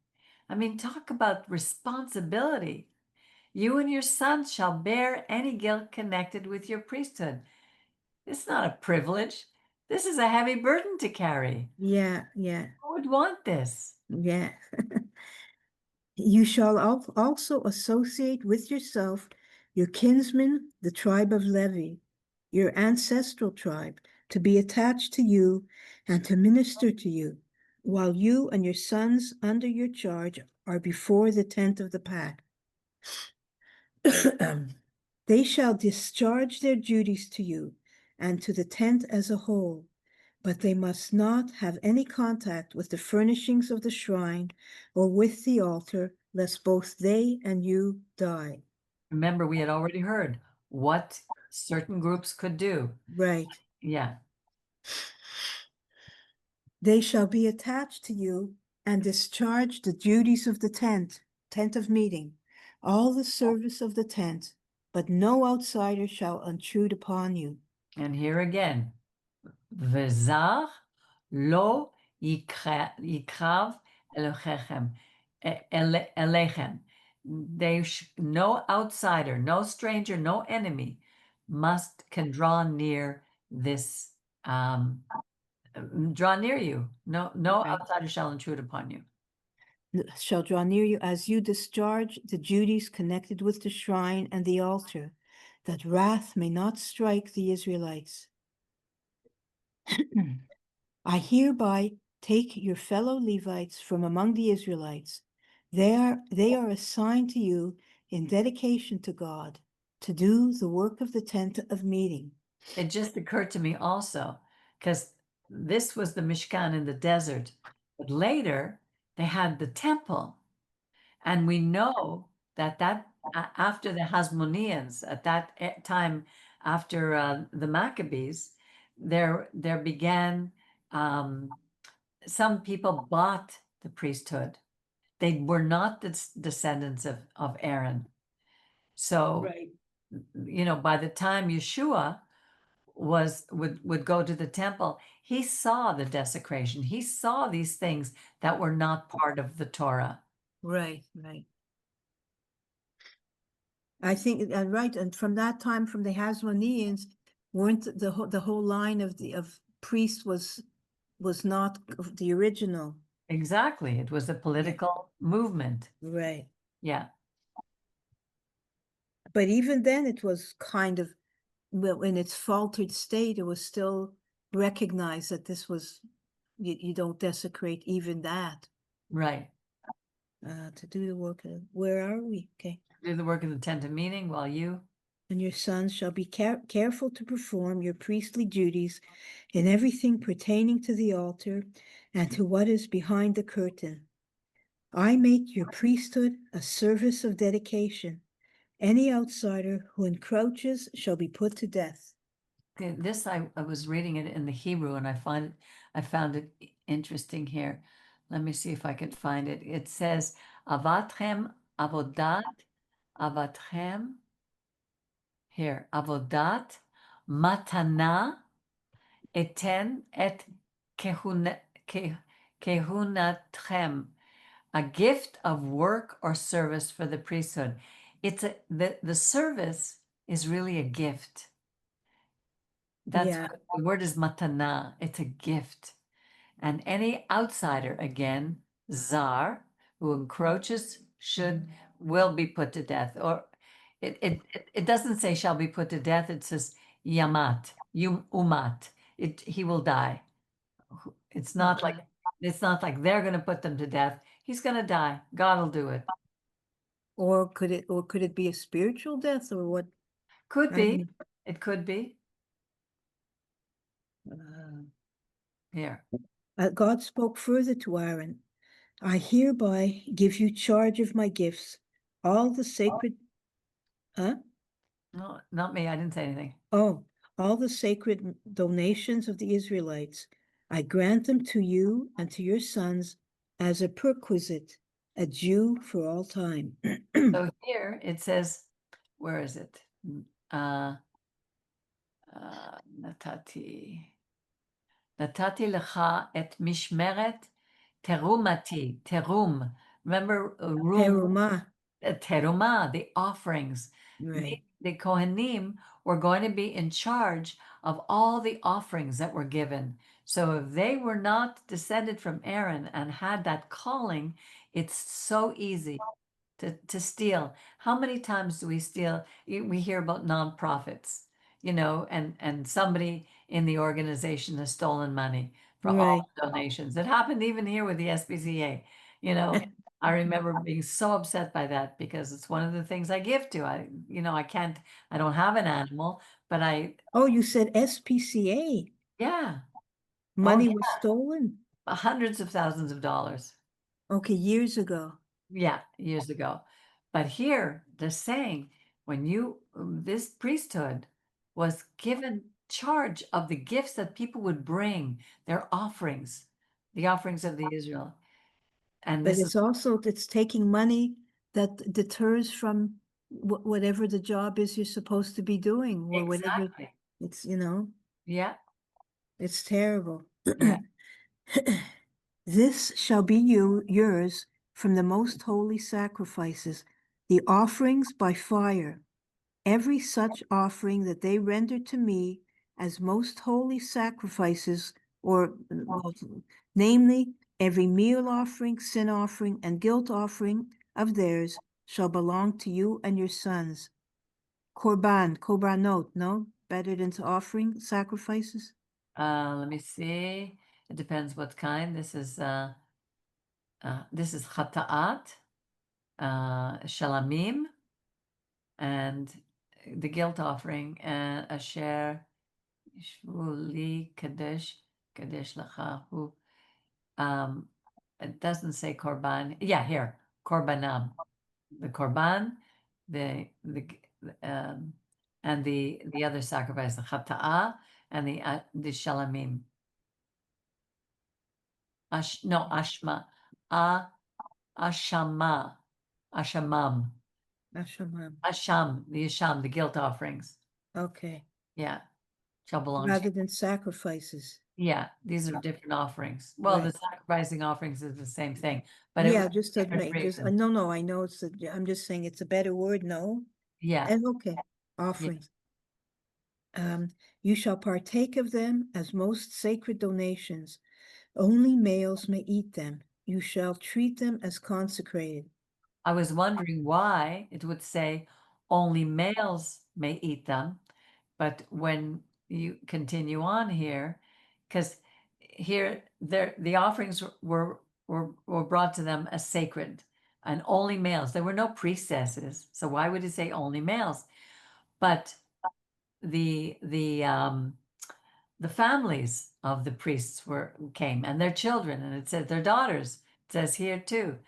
I mean, talk about responsibility. You and your sons shall bear any guilt connected with your priesthood. It's not a privilege. This is a heavy burden to carry. Yeah, yeah, Who would want this? yeah. You shall also associate with yourself your kinsmen, the tribe of Levi, your ancestral tribe, to be attached to you and to minister to you, while you and your sons under your charge are before the tent of the pact. They shall discharge their duties to you and to the tent as a whole, but they must not have any contact with the furnishings of the shrine or with the altar, lest both they and you die. Remember, we had already heard what certain groups could do. Right. Yeah. They shall be attached to you and discharge the duties of the tent of meeting, all the service of the tent, but no outsider shall intrude upon you. And here again, V'zar lo yikrav Elohechem, Elechem. No outsider, no stranger, no enemy can draw near this, draw near you. No Right. outsider shall intrude upon you. Shall draw near you as you discharge the duties connected with the shrine and the altar, that wrath may not strike the Israelites. I hereby take your fellow Levites from among the Israelites, They are assigned to you in dedication to God to do the work of the tent of meeting. It just occurred to me also, because this was the Mishkan in the desert, but later they had the temple. And we know that after the Hasmoneans, at that time, after the Maccabees, there began, some people bought the priesthood. They were not the descendants of Aaron. So, Right. by the time Yeshua would go to the temple, he saw the desecration. He saw these things that were not part of the Torah. Right. I think, right, and from that time, from the Hasmoneans, weren't the whole line of priests was not the original. Exactly. It was a political movement. Right. Yeah. But even then, it was kind of, well, in its faltered state, it was still recognized that this was, you don't desecrate even that Right. to do the work of, where are we? Okay. Do the work of the tent of meeting while you. And your sons shall be careful to perform your priestly duties in everything pertaining to the altar and to what is behind the curtain. I make your priesthood a service of dedication. Any outsider who encroaches shall be put to death. Okay, this I was reading it in the Hebrew and I found it interesting here. Let me see if I could find it. It says avatchem avodat avatchem here avodat matana eten et kehunatchem, a gift of work or service for the priesthood. The service is really a gift. That's Yeah. the word is matana. It's a gift. And any outsider, again, zar, who encroaches will be put to death. Or it doesn't say shall be put to death. It says yamat, umat. He will die. It's not like they're going to put them to death. He's going to die. God will do it. Or could it be a spiritual death or what? Could I be. mean, It could be. Here. God spoke further to Aaron. I hereby give you charge of my gifts, all the sacred, huh? No, not me. I didn't say anything. Oh, all the sacred donations of the Israelites. I grant them to you and to your sons as a perquisite, a Jew for all time. So here it says, where is it? Natati. Natati lecha et mishmeret terumati. Terum. Remember room, Teruma, teruma, the offerings. right, The Kohanim were going to be in charge of all the offerings that were given. So if they were not descended from Aaron and had that calling, it's so easy to steal. How many times do we steal? We hear about nonprofits, and somebody in the organization has stolen money for all right. the donations. It happened even here with the SPCA. You know, I remember being so upset by that because it's one of the things I give to. I don't have an animal, but Oh, you said SPCA. yeah. Oh, Money was yeah. stolen. Hundreds of thousands of dollars. Okay, years ago. Yeah, years ago. But here they're saying this priesthood was given charge of the gifts that people would bring, their offerings, the offerings of the Israel. And But this is it's taking money that deters from whatever the job is you're supposed to be doing or whatever. exactly. It's, Yeah, it's terrible. yeah. This shall be yours from the most holy sacrifices, the offerings by fire, every such offering that they render to me as most holy sacrifices, or namely, every meal offering, sin offering, and guilt offering of theirs shall belong to you and your sons. Korbanot, no? Better into offering sacrifices? Let me see. It depends what kind. This is chata'at. shalamim, and the guilt offering, and asher shvuli kadesh lacha hu. It doesn't say korban. Yeah, here korbanam, the korban, the and the other sacrifice, the chata'ah, and the shalamim. No, ashma, ashama, ashamam, Ashamam. the asham, the guilt offerings. Okay. Yeah, shall belong to Rather you. than sacrifices. Yeah, these are different offerings. Well, the Right. sacrificing offerings is the same thing, but it Yeah, was just to different make, just, reasons. no, I know I'm just saying it's a better word, no? Yeah, And okay, offerings. You shall partake of them as most sacred donations. Only males may eat them. You shall treat them as consecrated. I was wondering why it would say only males may eat them, but when you continue on here, because here the offerings were brought to them as sacred, and only males. There were no priestesses, so why would it say only males? But the families of the priests came, and their children, and it said their daughters. It says here too,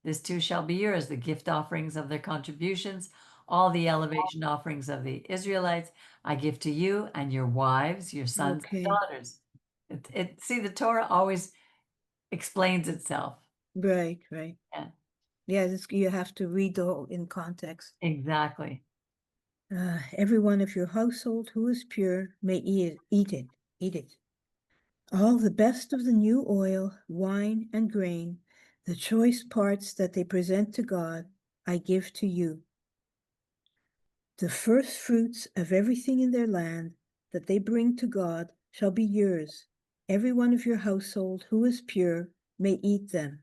this too shall be yours, the gift offerings of their contributions, all the elevation offerings of the Israelites, I give to you and your wives, your sons and Okay, daughters. See, the Torah always explains itself. right, right. Yeah, Yeah, you have to read the whole in context. exactly. Every one of your household who is pure may eat it. All the best of the new oil, wine, and grain, the choice parts that they present to God, I give to you. The first fruits of everything in their land that they bring to God shall be yours. Every one of your household who is pure may eat them.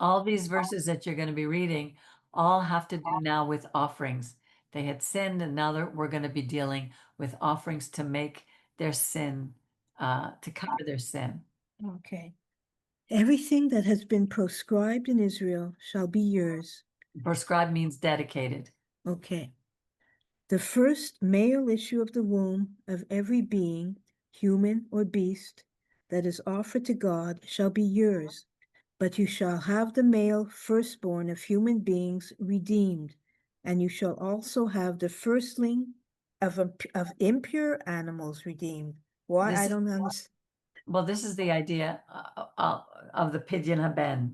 All these verses that you're going to be reading all have to do now with offerings. They had sinned, and now we're going to be dealing with offerings to make their sin, to cover their sin. Okay. Everything that has been proscribed in Israel shall be yours. Prescribed means dedicated. Okay. The first male issue of the womb of every being, human or beast, that is offered to God shall be yours, but you shall have the male firstborn of human beings redeemed, and you shall also have the firstling of impure animals redeemed. Why? This I is don't understand. well, this is the idea of the pidyon haben.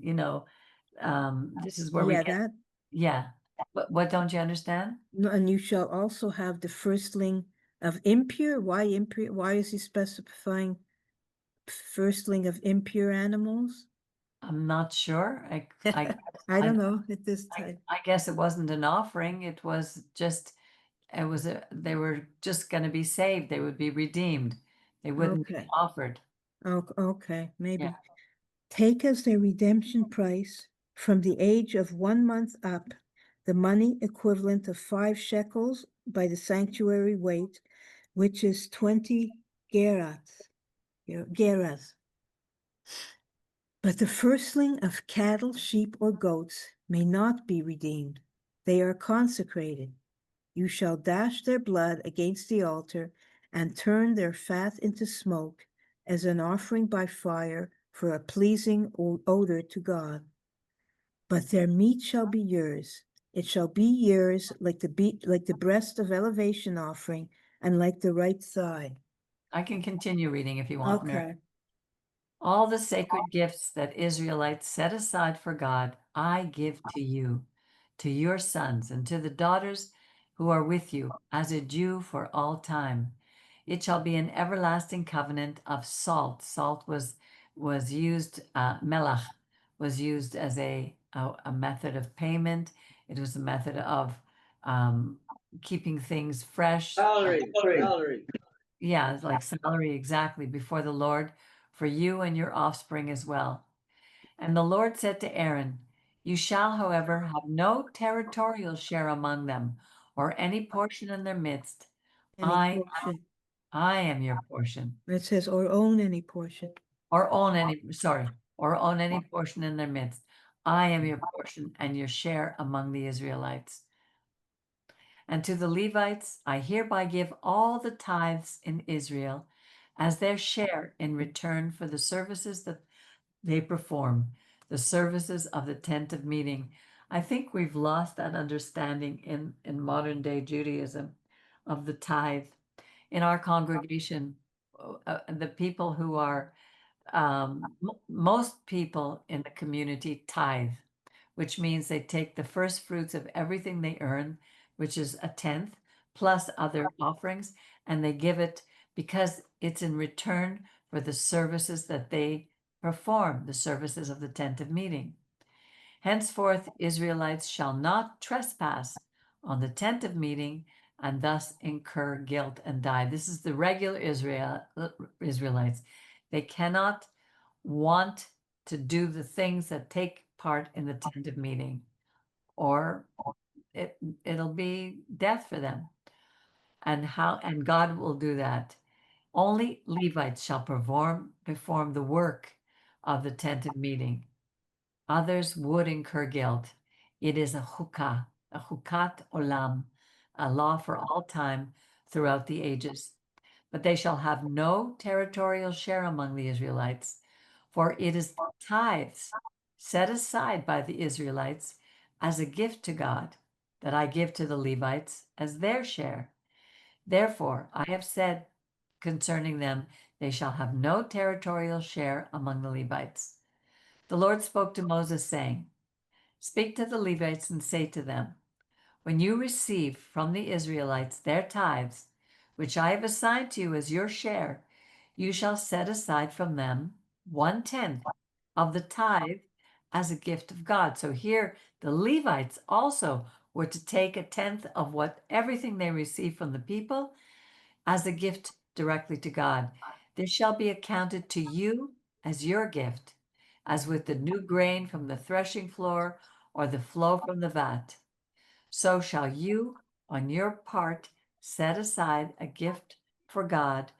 This is where we Yeah, get. that. Yeah. What don't you understand? No, and you shall also have the firstling of impure. Why impure? Why is he specifying firstling of impure animals? I'm not sure. I I don't know at this I, time. I guess it wasn't an offering. It was just they were just going to be saved. They would be redeemed. They wouldn't be Okay. offered. Okay, Yeah. maybe. Take as their redemption price from the age of 1 month up the money equivalent of 5 shekels by the sanctuary weight, which is 20 gerats. Geras. But the firstling of cattle, sheep, or goats may not be redeemed. They are consecrated. You shall dash their blood against the altar and turn their fat into smoke as an offering by fire for a pleasing odor to God. But their meat shall be yours. It shall be yours like the breast of elevation offering and like the right thigh. I can continue reading if you want, Mary. Okay. All the sacred gifts that Israelites set aside for God, I give to you, to your sons, and to the daughters who are with you, as a Jew for all time. It shall be an everlasting covenant of salt. Salt was used, melach was used as a method of payment. It was a method of keeping things fresh. Salary. Yeah, it's like salary exactly before the Lord for you and your offspring as well. And the Lord said to Aaron, you shall, however, have no territorial share among them, or any portion in their midst. Any I portion. I am your portion, It says, or own any portion. or own any portion in their midst. I am your portion and your share among the Israelites. And to the Levites, I hereby give all the tithes in Israel as their share in return for the services that they perform, the services of the tent of meeting. I think we've lost that understanding in modern day Judaism of the tithe. In our congregation, the people who are, most people in the community tithe, which means they take the first fruits of everything they earn, which is a tenth, plus other offerings, and they give it because it's in return for the services that they perform, the services of the tent of meeting. Henceforth, Israelites shall not trespass on the tent of meeting and thus incur guilt and die. This is the regular Israelites. They cannot want to do the things that take part in the tent of meeting, or it'll be death for them. And God will do that. Only Levites shall perform the work of the tent of meeting. Others would incur guilt. It is a hukat olam, a law for all time throughout the ages. But they shall have no territorial share among the Israelites, for it is the tithes set aside by the Israelites as a gift to God that I give to the Levites as their share. Therefore, I have said concerning them, they shall have no territorial share among the Levites. The Lord spoke to Moses, saying, Speak to the Levites and say to them, when you receive from the Israelites their tithes, which I have assigned to you as your share, you shall set aside from them 1/10 of the tithe as a gift of God. So here the Levites also were to take a tenth of what everything they receive from the people as a gift directly to God. This shall be accounted to you as your gift, as with the new grain from the threshing floor or the flow from the vat. So shall you, on your part, set aside a gift for God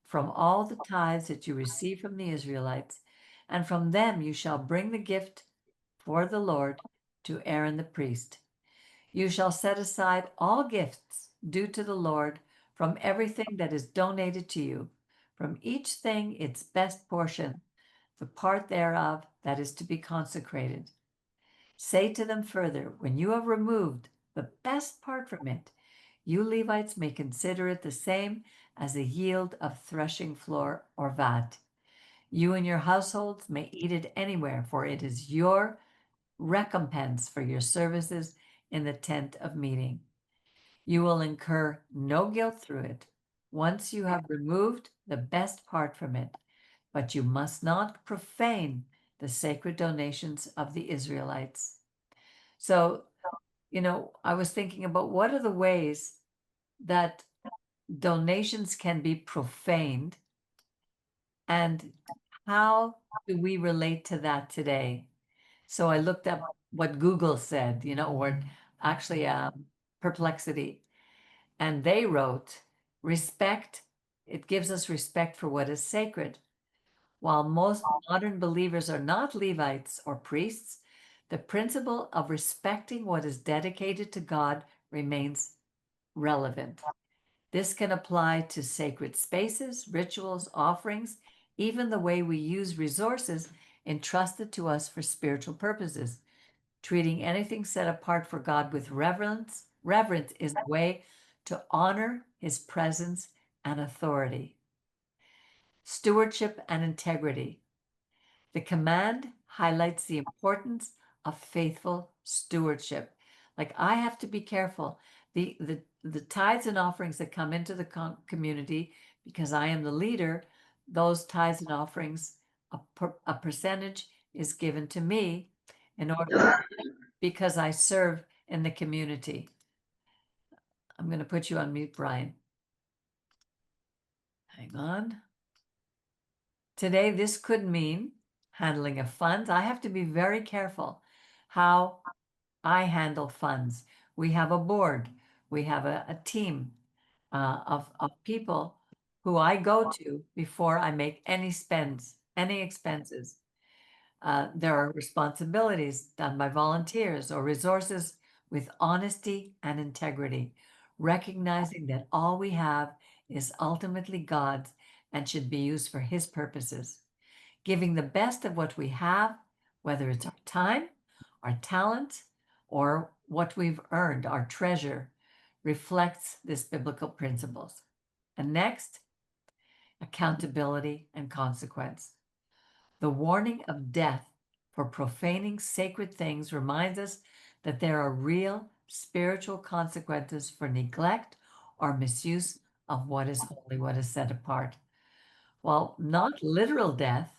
from all the tithes that you receive from the Israelites, and from them you shall bring the gift for the Lord to Aaron the priest. You shall set aside all gifts due to the Lord from everything that is donated to you, from each thing its best portion, the part thereof that is to be consecrated. Say to them further, when you have removed the best part from it, you Levites may consider it the same as a yield of threshing floor or vat. You and your households may eat it anywhere, for it is your recompense for your services in the tent of meeting. You will incur no guilt through it once you have removed the best part from it, but you must not profane the sacred donations of the Israelites. So, I was thinking about what are the ways that donations can be profaned, and how do we relate to that today? So I looked up what Google said, or actually Perplexity, and they wrote, respect, it gives us respect for what is sacred. While most modern believers are not Levites or priests, the principle of respecting what is dedicated to God remains relevant. This can apply to sacred spaces, rituals, offerings, even the way we use resources entrusted to us for spiritual purposes. Treating anything set apart for God with reverence is a way to honor his presence and authority. Stewardship and integrity. The command highlights the importance of faithful stewardship. Like I have to be careful. The tithes and offerings that come into the community, because I am the leader, those tithes and offerings, a percentage is given to me in order because I serve in the community. I'm going to put you on mute, Brian. Hang on. Today, this could mean handling of funds. I have to be very careful how I handle funds. We have a board, we have a team of people who I go to before I make any expenses. There are responsibilities done by volunteers or resources with honesty and integrity, recognizing that all we have is ultimately God's and should be used for His purposes. Giving the best of what we have, whether it's our time, our talent, or what we've earned, our treasure, reflects this biblical principles. And next, accountability and consequence. The warning of death for profaning sacred things reminds us that there are real spiritual consequences for neglect or misuse of what is holy, what is set apart. While not literal death,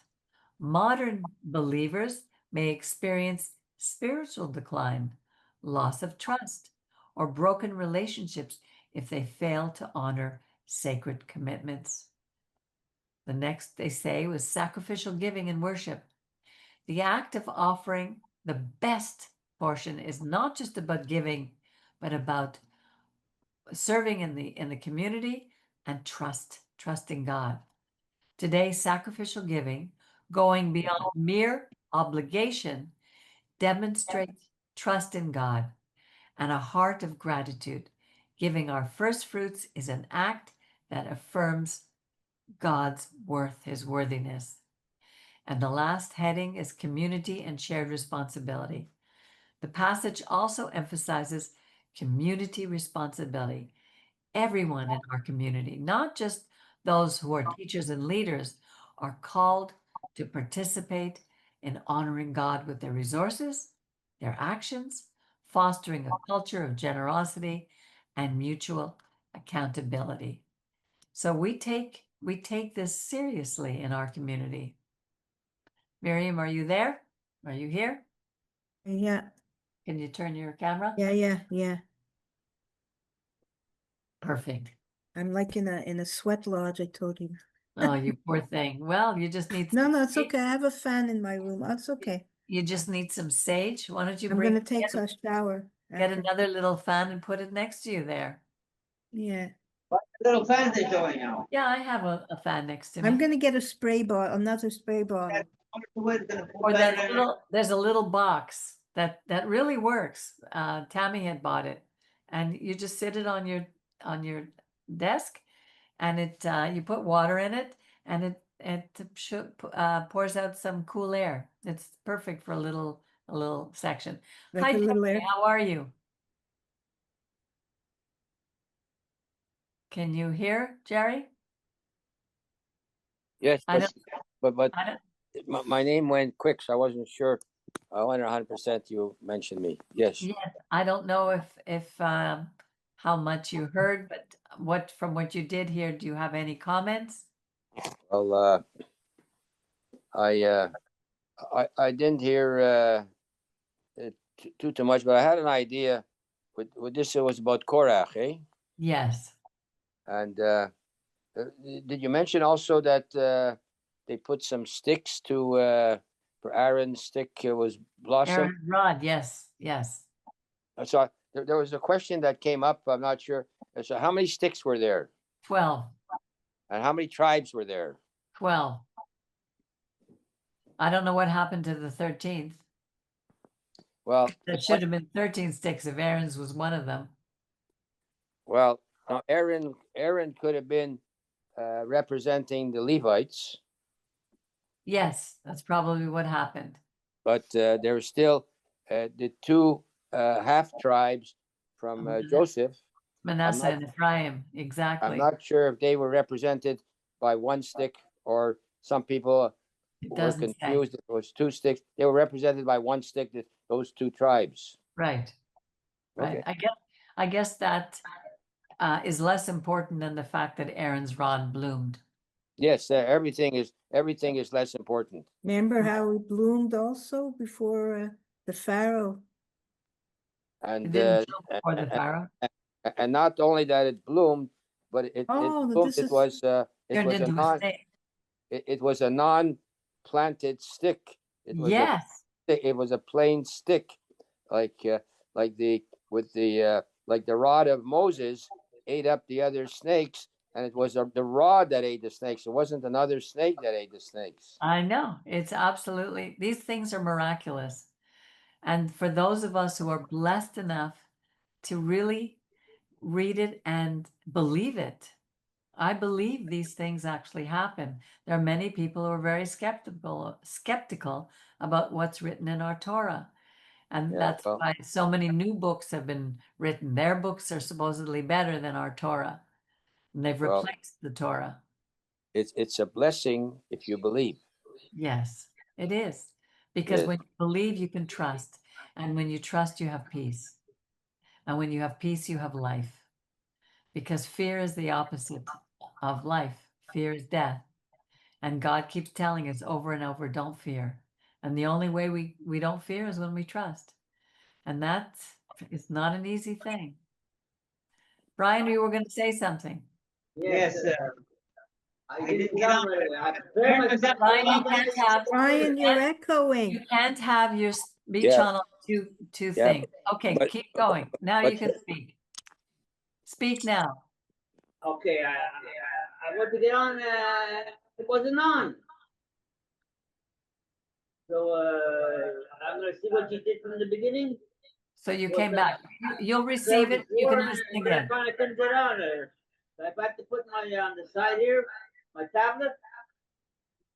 modern believers may experience spiritual decline, loss of trust, or broken relationships if they fail to honor sacred commitments. The next, they say, was sacrificial giving and worship. The act of offering the best portion is not just about giving, but about serving in the community and trusting God. Today, sacrificial giving, going beyond mere obligation, demonstrates trust in God and a heart of gratitude. Giving our first fruits is an act that affirms God's worth, His worthiness. And the last heading is community and shared responsibility. The passage also emphasizes community responsibility. Everyone in our community, not just those who are teachers and leaders, are called to participate in honoring God with their resources, their actions, fostering a culture of generosity and mutual accountability. So we take this seriously in our community. Miriam, are you there? Are you here? Yeah, Can you turn your camera? yeah. Perfect. I'm like in a sweat lodge, I told you. Oh, you poor thing. Well, you just need No, some no, it's sage. okay. I have a fan in my room. It's okay. You just need some sage. Why don't you I'm gonna take a shower get after. another little fan and put it next to you there? Yeah. What little fans are going out? Yeah, I have a fan next to me. I'm gonna get a spray bottle, another spray bottle. Or that little, there's a little box that really works. Tammy had bought it, and you just sit it on your desk, and it you put water in it, and it pours out some cool air. It's perfect for a little section. Like Hi, a little Jerry, air. how are you? Can you hear, Jerry? Yes, I but don't, but I don't, my name went quick, so I wasn't sure. I 100% you mentioned me. Yes. yes, I don't know if how much you heard, but from what you did hear, do you have any comments? Well, I didn't hear too much, but I had an idea. With this, it was about Korach, eh? Yes. And did you mention also that they put some sticks to for Aaron's stick was blossom? Aaron Rod, yes, yes. So there was a question that came up. I'm not sure. So how many sticks were there, 12. and how many tribes were there? 12. I don't know what happened to the 13th. Well, There should have been 13 sticks if Aaron's was one of them. well, now Aaron could have been representing the Levites, Yes, that's probably what happened. but there were still the two half tribes from Joseph. Manasseh and Ephraim, I'm exactly. not sure if they were represented by one stick, or some people It were doesn't say. confused. It was two sticks. They were represented by one stick. Those two tribes. Right, right. Okay. I guess that is less important than the fact that Aaron's rod bloomed. Yes, everything is less important. Remember how it bloomed also before the Pharaoh? It And didn't bloom before the Pharaoh. and not only that it bloomed, but it Oh, bloomed. this It is was Turned into a snake. it was a non-planted stick. Yes, It was a plain stick, like like the with the like the rod of Moses ate up the other snakes. and it was the rod that ate the snakes. It wasn't another snake that ate the snakes. I know. It's absolutely, these things are miraculous. And for those of us who are blessed enough to really read it and believe it, I believe these things actually happen. There are many people who are very skeptical about what's written in our Torah. And Yeah, that's well, why so many new books have been written. Their books are supposedly better than our Torah. And they've well, replaced the Torah. it's a blessing if you believe. Yes, it is. Because Yes. when you believe, you can trust. And when you trust, you have peace. And when you have peace, you have life. Because fear is the opposite of life. Fear is death. And God keeps telling us over and over, don't fear. And the only way we don't fear is when we trust. And that is not an easy thing. Brian, you were going to say something. Yes, I didn't get on right. I prepared myself. Brian, you can't have Brian, you're you echoing. can't have your speech Yeah. on two Yeah, things. Okay, but- keep going. Now but- you can speak. Speak now. Okay, I want to get on. It wasn't on. So I'm gonna see what you did from the beginning. So you Well, came that- back. You'll receive it. You can listen again. I couldn't get on. I have to put my on the side here, my tablet,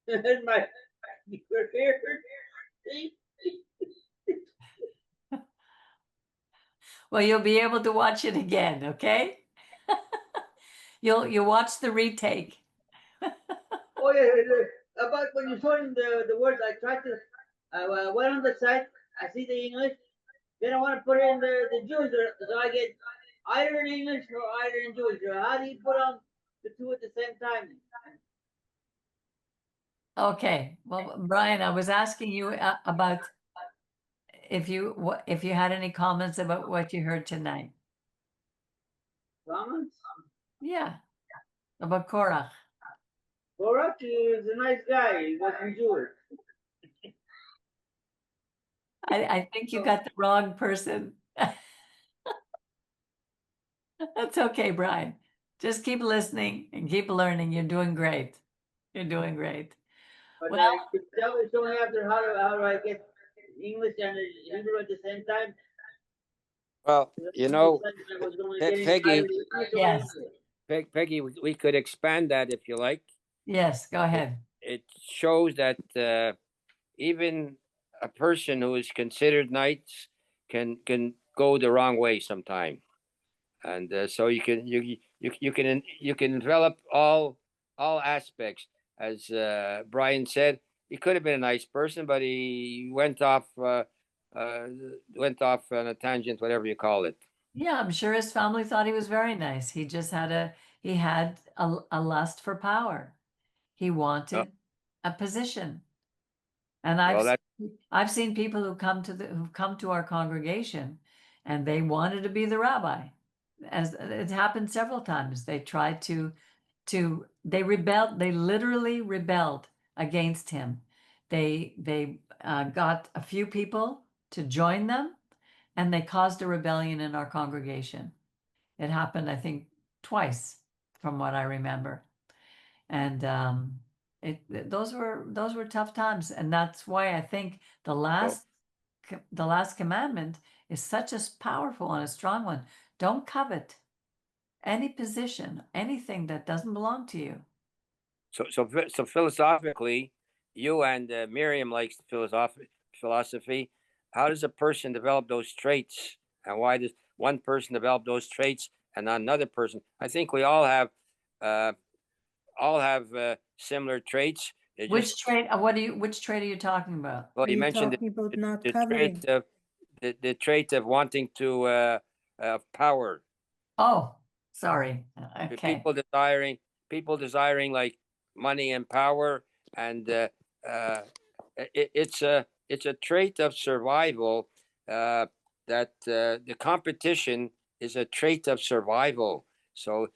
and my here. See? Well, you'll be able to watch it again, okay? You'll watch the retake. Oh yeah, about when you showed him the words, I tried to. I went on the site. I see the English. Then I want to put in the Jewish, so I get either in English or either in Jewish. So how do you put on the two at the same time? Okay. Well, Brian, I was asking you about if you had any comments about what you heard tonight. Comments? Yeah, about Korach. Korach is a nice guy. He wasn't Jewish. I think you got the wrong person. That's okay, Brian. Just keep listening and keep learning. You're doing great. You're doing great. But Well, could you tell me soon after how do I get English and Hebrew at the same time? Well, you know, I was only Pe- getting Peggy- either English or Yes. English. Peggy, we could expand that if you like. yes, go ahead. It shows that even a person who is considered nice can go the wrong way sometime, and so you can develop all aspects. As Brian said, he could have been a nice person, but he went off on a tangent, whatever you call it. Yeah, I'm sure his family thought he was very nice. He just had a lust for power. He wanted a position. And Well, I've seen people who've come to our congregation and they wanted to be the rabbi. As it happened several times. They tried they rebelled, they literally rebelled against him. They got a few people to join them and they caused a rebellion in our congregation. It happened, I think, twice from what I remember. And those were tough times. And that's why I think the last commandment is such a powerful and a strong one. Don't covet any position, anything that doesn't belong to you. So philosophically, you and Miriam likes philosophy. How does a person develop those traits, and why does one person develop those traits and not another person? I think we all have similar traits. Which trait? Which trait are you talking about? Well, Are you you mentioned talking about not the coveting? trait of the trait of wanting to power. Oh, sorry. Okay. People desiring like money and power, and it's a trait of survival. That the competition is a trait of survival. So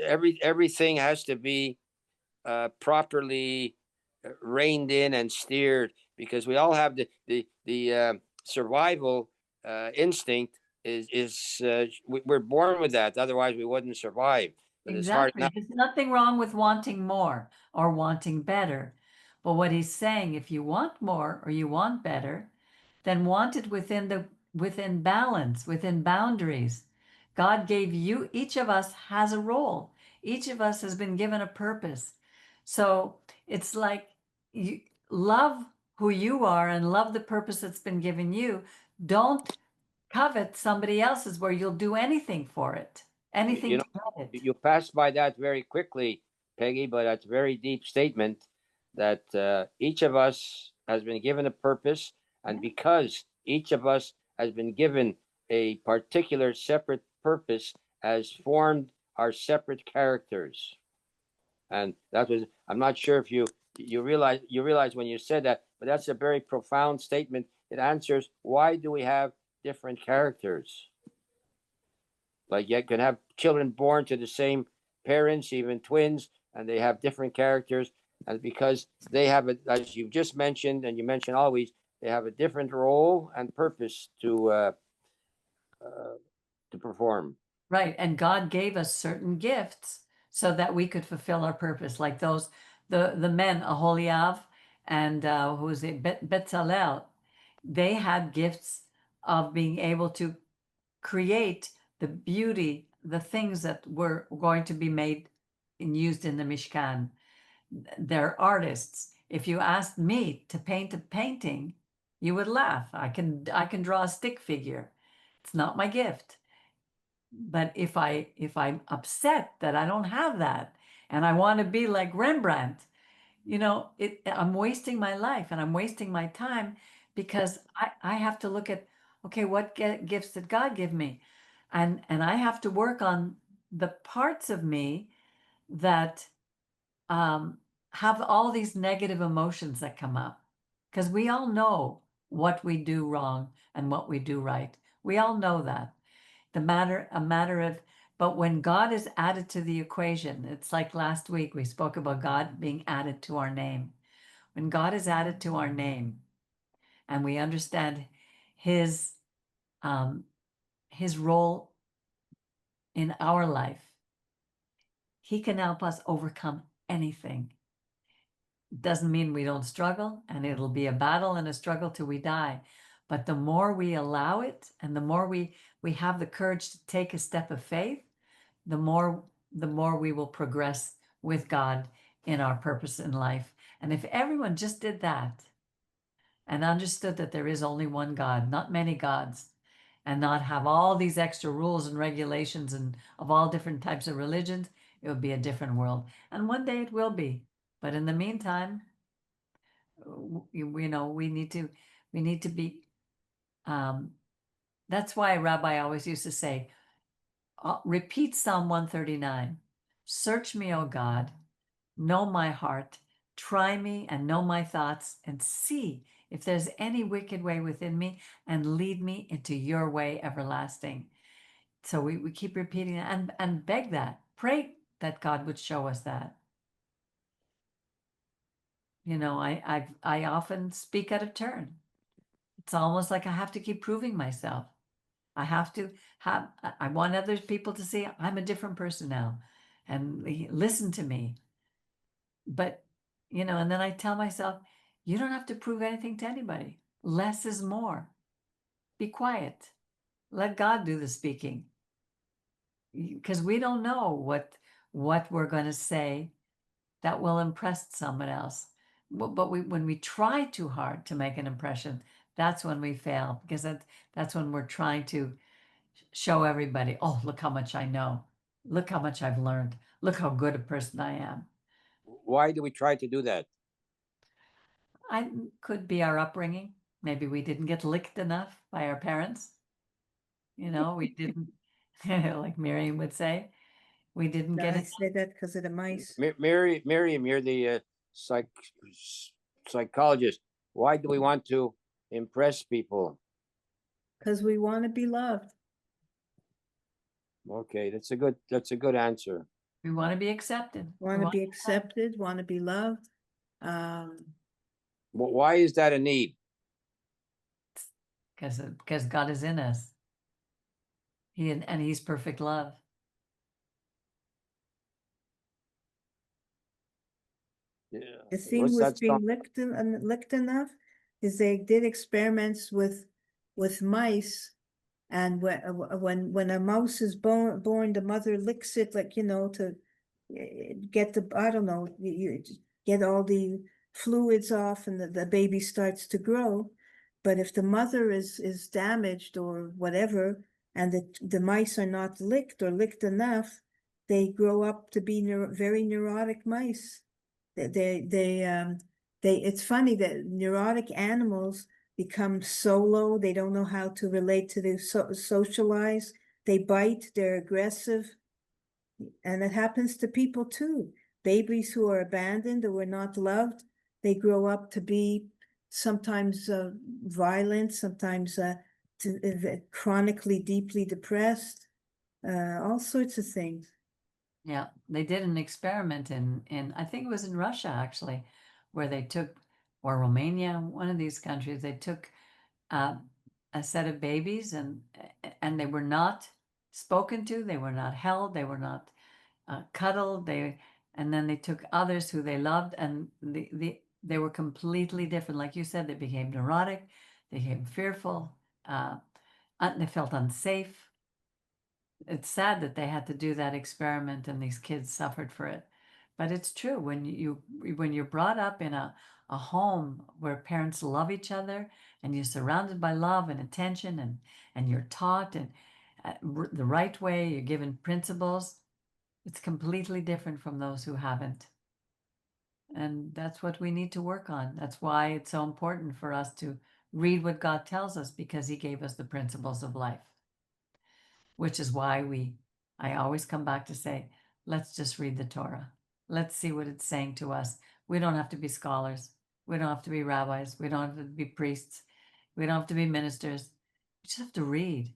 everything has to be properly reined in and steered, because we all have the survival instinct. We're born with that. Otherwise, we wouldn't survive. but it's hard Exactly. enough. There's nothing wrong with wanting more or wanting better. But what he's saying, if you want more or you want better, then want it within balance, within boundaries. God gave you, each of us has a role. Each of us has been given a purpose. So it's like you love who you are and love the purpose that's been given you. Don't covet somebody else's where you'll do anything for it, anything You to know, get it. you passed by that very quickly, Peggy, but that's a very deep statement that each of us has been given a purpose, and because each of us has been given a particular separate purpose, has formed our separate characters. And that was, I'm not sure if you realize when you said that, but that's a very profound statement. It answers, why do we have different characters? Like, you can have children born to the same parents, even twins, and they have different characters. And because they have it, as you've just mentioned, and you mentioned always, they have a different role and purpose to perform. Right. And God gave us certain gifts so that we could fulfill our purpose, like those, the men, Aholiav and who was it, Betzalel, they had gifts of being able to create the beauty, the things that were going to be made and used in the Mishkan. They're artists. If you asked me to paint a painting, you would laugh. I can draw a stick figure. It's not my gift. But if I'm upset that I don't have that and I want to be like Rembrandt, I'm wasting my life and I'm wasting my time because I have to look at, okay, what gifts did God give me? And I have to work on the parts of me that have all these negative emotions that come up. Because we all know what we do wrong and what we do right. We all know that. A matter of, but when God is added to the equation, it's like last week we spoke about God being added to our name. When God is added to our name and we understand his role in our life, he can help us overcome anything. Doesn't mean we don't struggle, and it'll be a battle and a struggle till we die. But the more we allow it and the more we have the courage to take a step of faith, the more we will progress with God in our purpose in life. And if everyone just did that and understood that there is only one God, not many gods, and not have all these extra rules and regulations and of all different types of religions, it would be a different world. And one day it will be. But in the meantime, we need to be. That's why Rabbi always used to say, repeat Psalm 139. Search me, O God, know my heart, try me and know my thoughts, and see if there's any wicked way within me, and lead me into your way everlasting. So we keep repeating that and beg that, pray that God would show us that. I often speak out of turn. It's almost like I have to keep proving myself. I want other people to see I'm a different person now and listen to me. But, and then I tell myself, you don't have to prove anything to anybody. Less is more. Be quiet. Let God do the speaking. Because we don't know what we're going to say that will impress someone else. But when we try too hard to make an impression, that's when we fail, because that's when we're trying to show everybody, oh, look how much I know. Look how much I've learned. Look how good a person I am. Why do we try to do that? I could be our upbringing. Maybe we didn't get licked enough by our parents. We didn't, like Miriam would say, we didn't get I it. say that because of the mice. Miriam, you're the psychologist. Why do we want to impress people? Because we want to be loved. Okay, that's a good answer. We want to be accepted. Want to be accepted, want to be loved. Why is that a need? Because God is in us. And he's perfect love. The thing What's with that being song? licked enough is they did experiments with mice, and when a mouse is born, the mother licks it, like, to get the, I don't know, you get all the fluids off, and the baby starts to grow. But if the mother is damaged or whatever, and the mice are not licked or licked enough, they grow up to be very neurotic mice. It's funny that neurotic animals become solo. They don't know how to relate to the socialize. They bite, they're aggressive. And it happens to people too. Babies who are abandoned or were not loved, they grow up to be sometimes violent, sometimes chronically, deeply depressed, all sorts of things. Yeah, they did an experiment in I think it was in Russia actually, where they took, or Romania, one of these countries, they took a set of babies, and they were not spoken to, they were not held, they were not cuddled, and then they took others who they loved, and they were completely different. Like you said, they became neurotic, they became fearful, they felt unsafe. It's sad that they had to do that experiment and these kids suffered for it. But it's true, when you're brought up in a home where parents love each other, and you're surrounded by love and attention, and you're taught and the right way, you're given principles, it's completely different from those who haven't. And that's what we need to work on. That's why it's so important for us to read what God tells us, because he gave us the principles of life. Which is why I always come back to say, let's just read the Torah. Let's see what it's saying to us. We don't have to be scholars. We don't have to be rabbis. We don't have to be priests. We don't have to be ministers. We just have to read.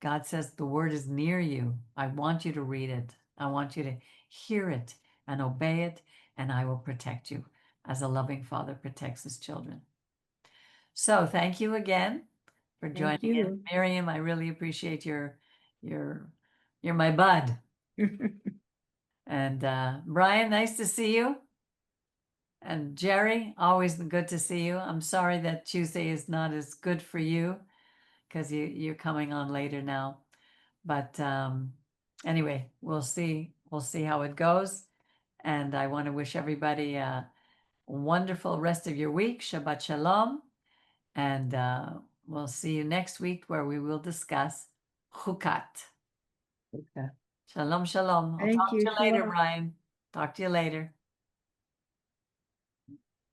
God says the word is near you. I want you to read it. I want you to hear it and obey it, and I will protect you as a loving father protects his children. So thank you again for joining in. you. Miriam, I really appreciate you're my bud. And Brian, nice to see you. And Jerry, always good to see you. I'm sorry that Tuesday is not as good for you, because you're coming on later now. But anyway, we'll see how it goes. And I want to wish everybody a wonderful rest of your week. Shabbat Shalom. And we'll see you next week, where we will discuss Chukat. Okay. Shalom, shalom. I'll Thank talk you. to you later, Shalom. Brian. Talk to you later.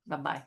Bye-bye.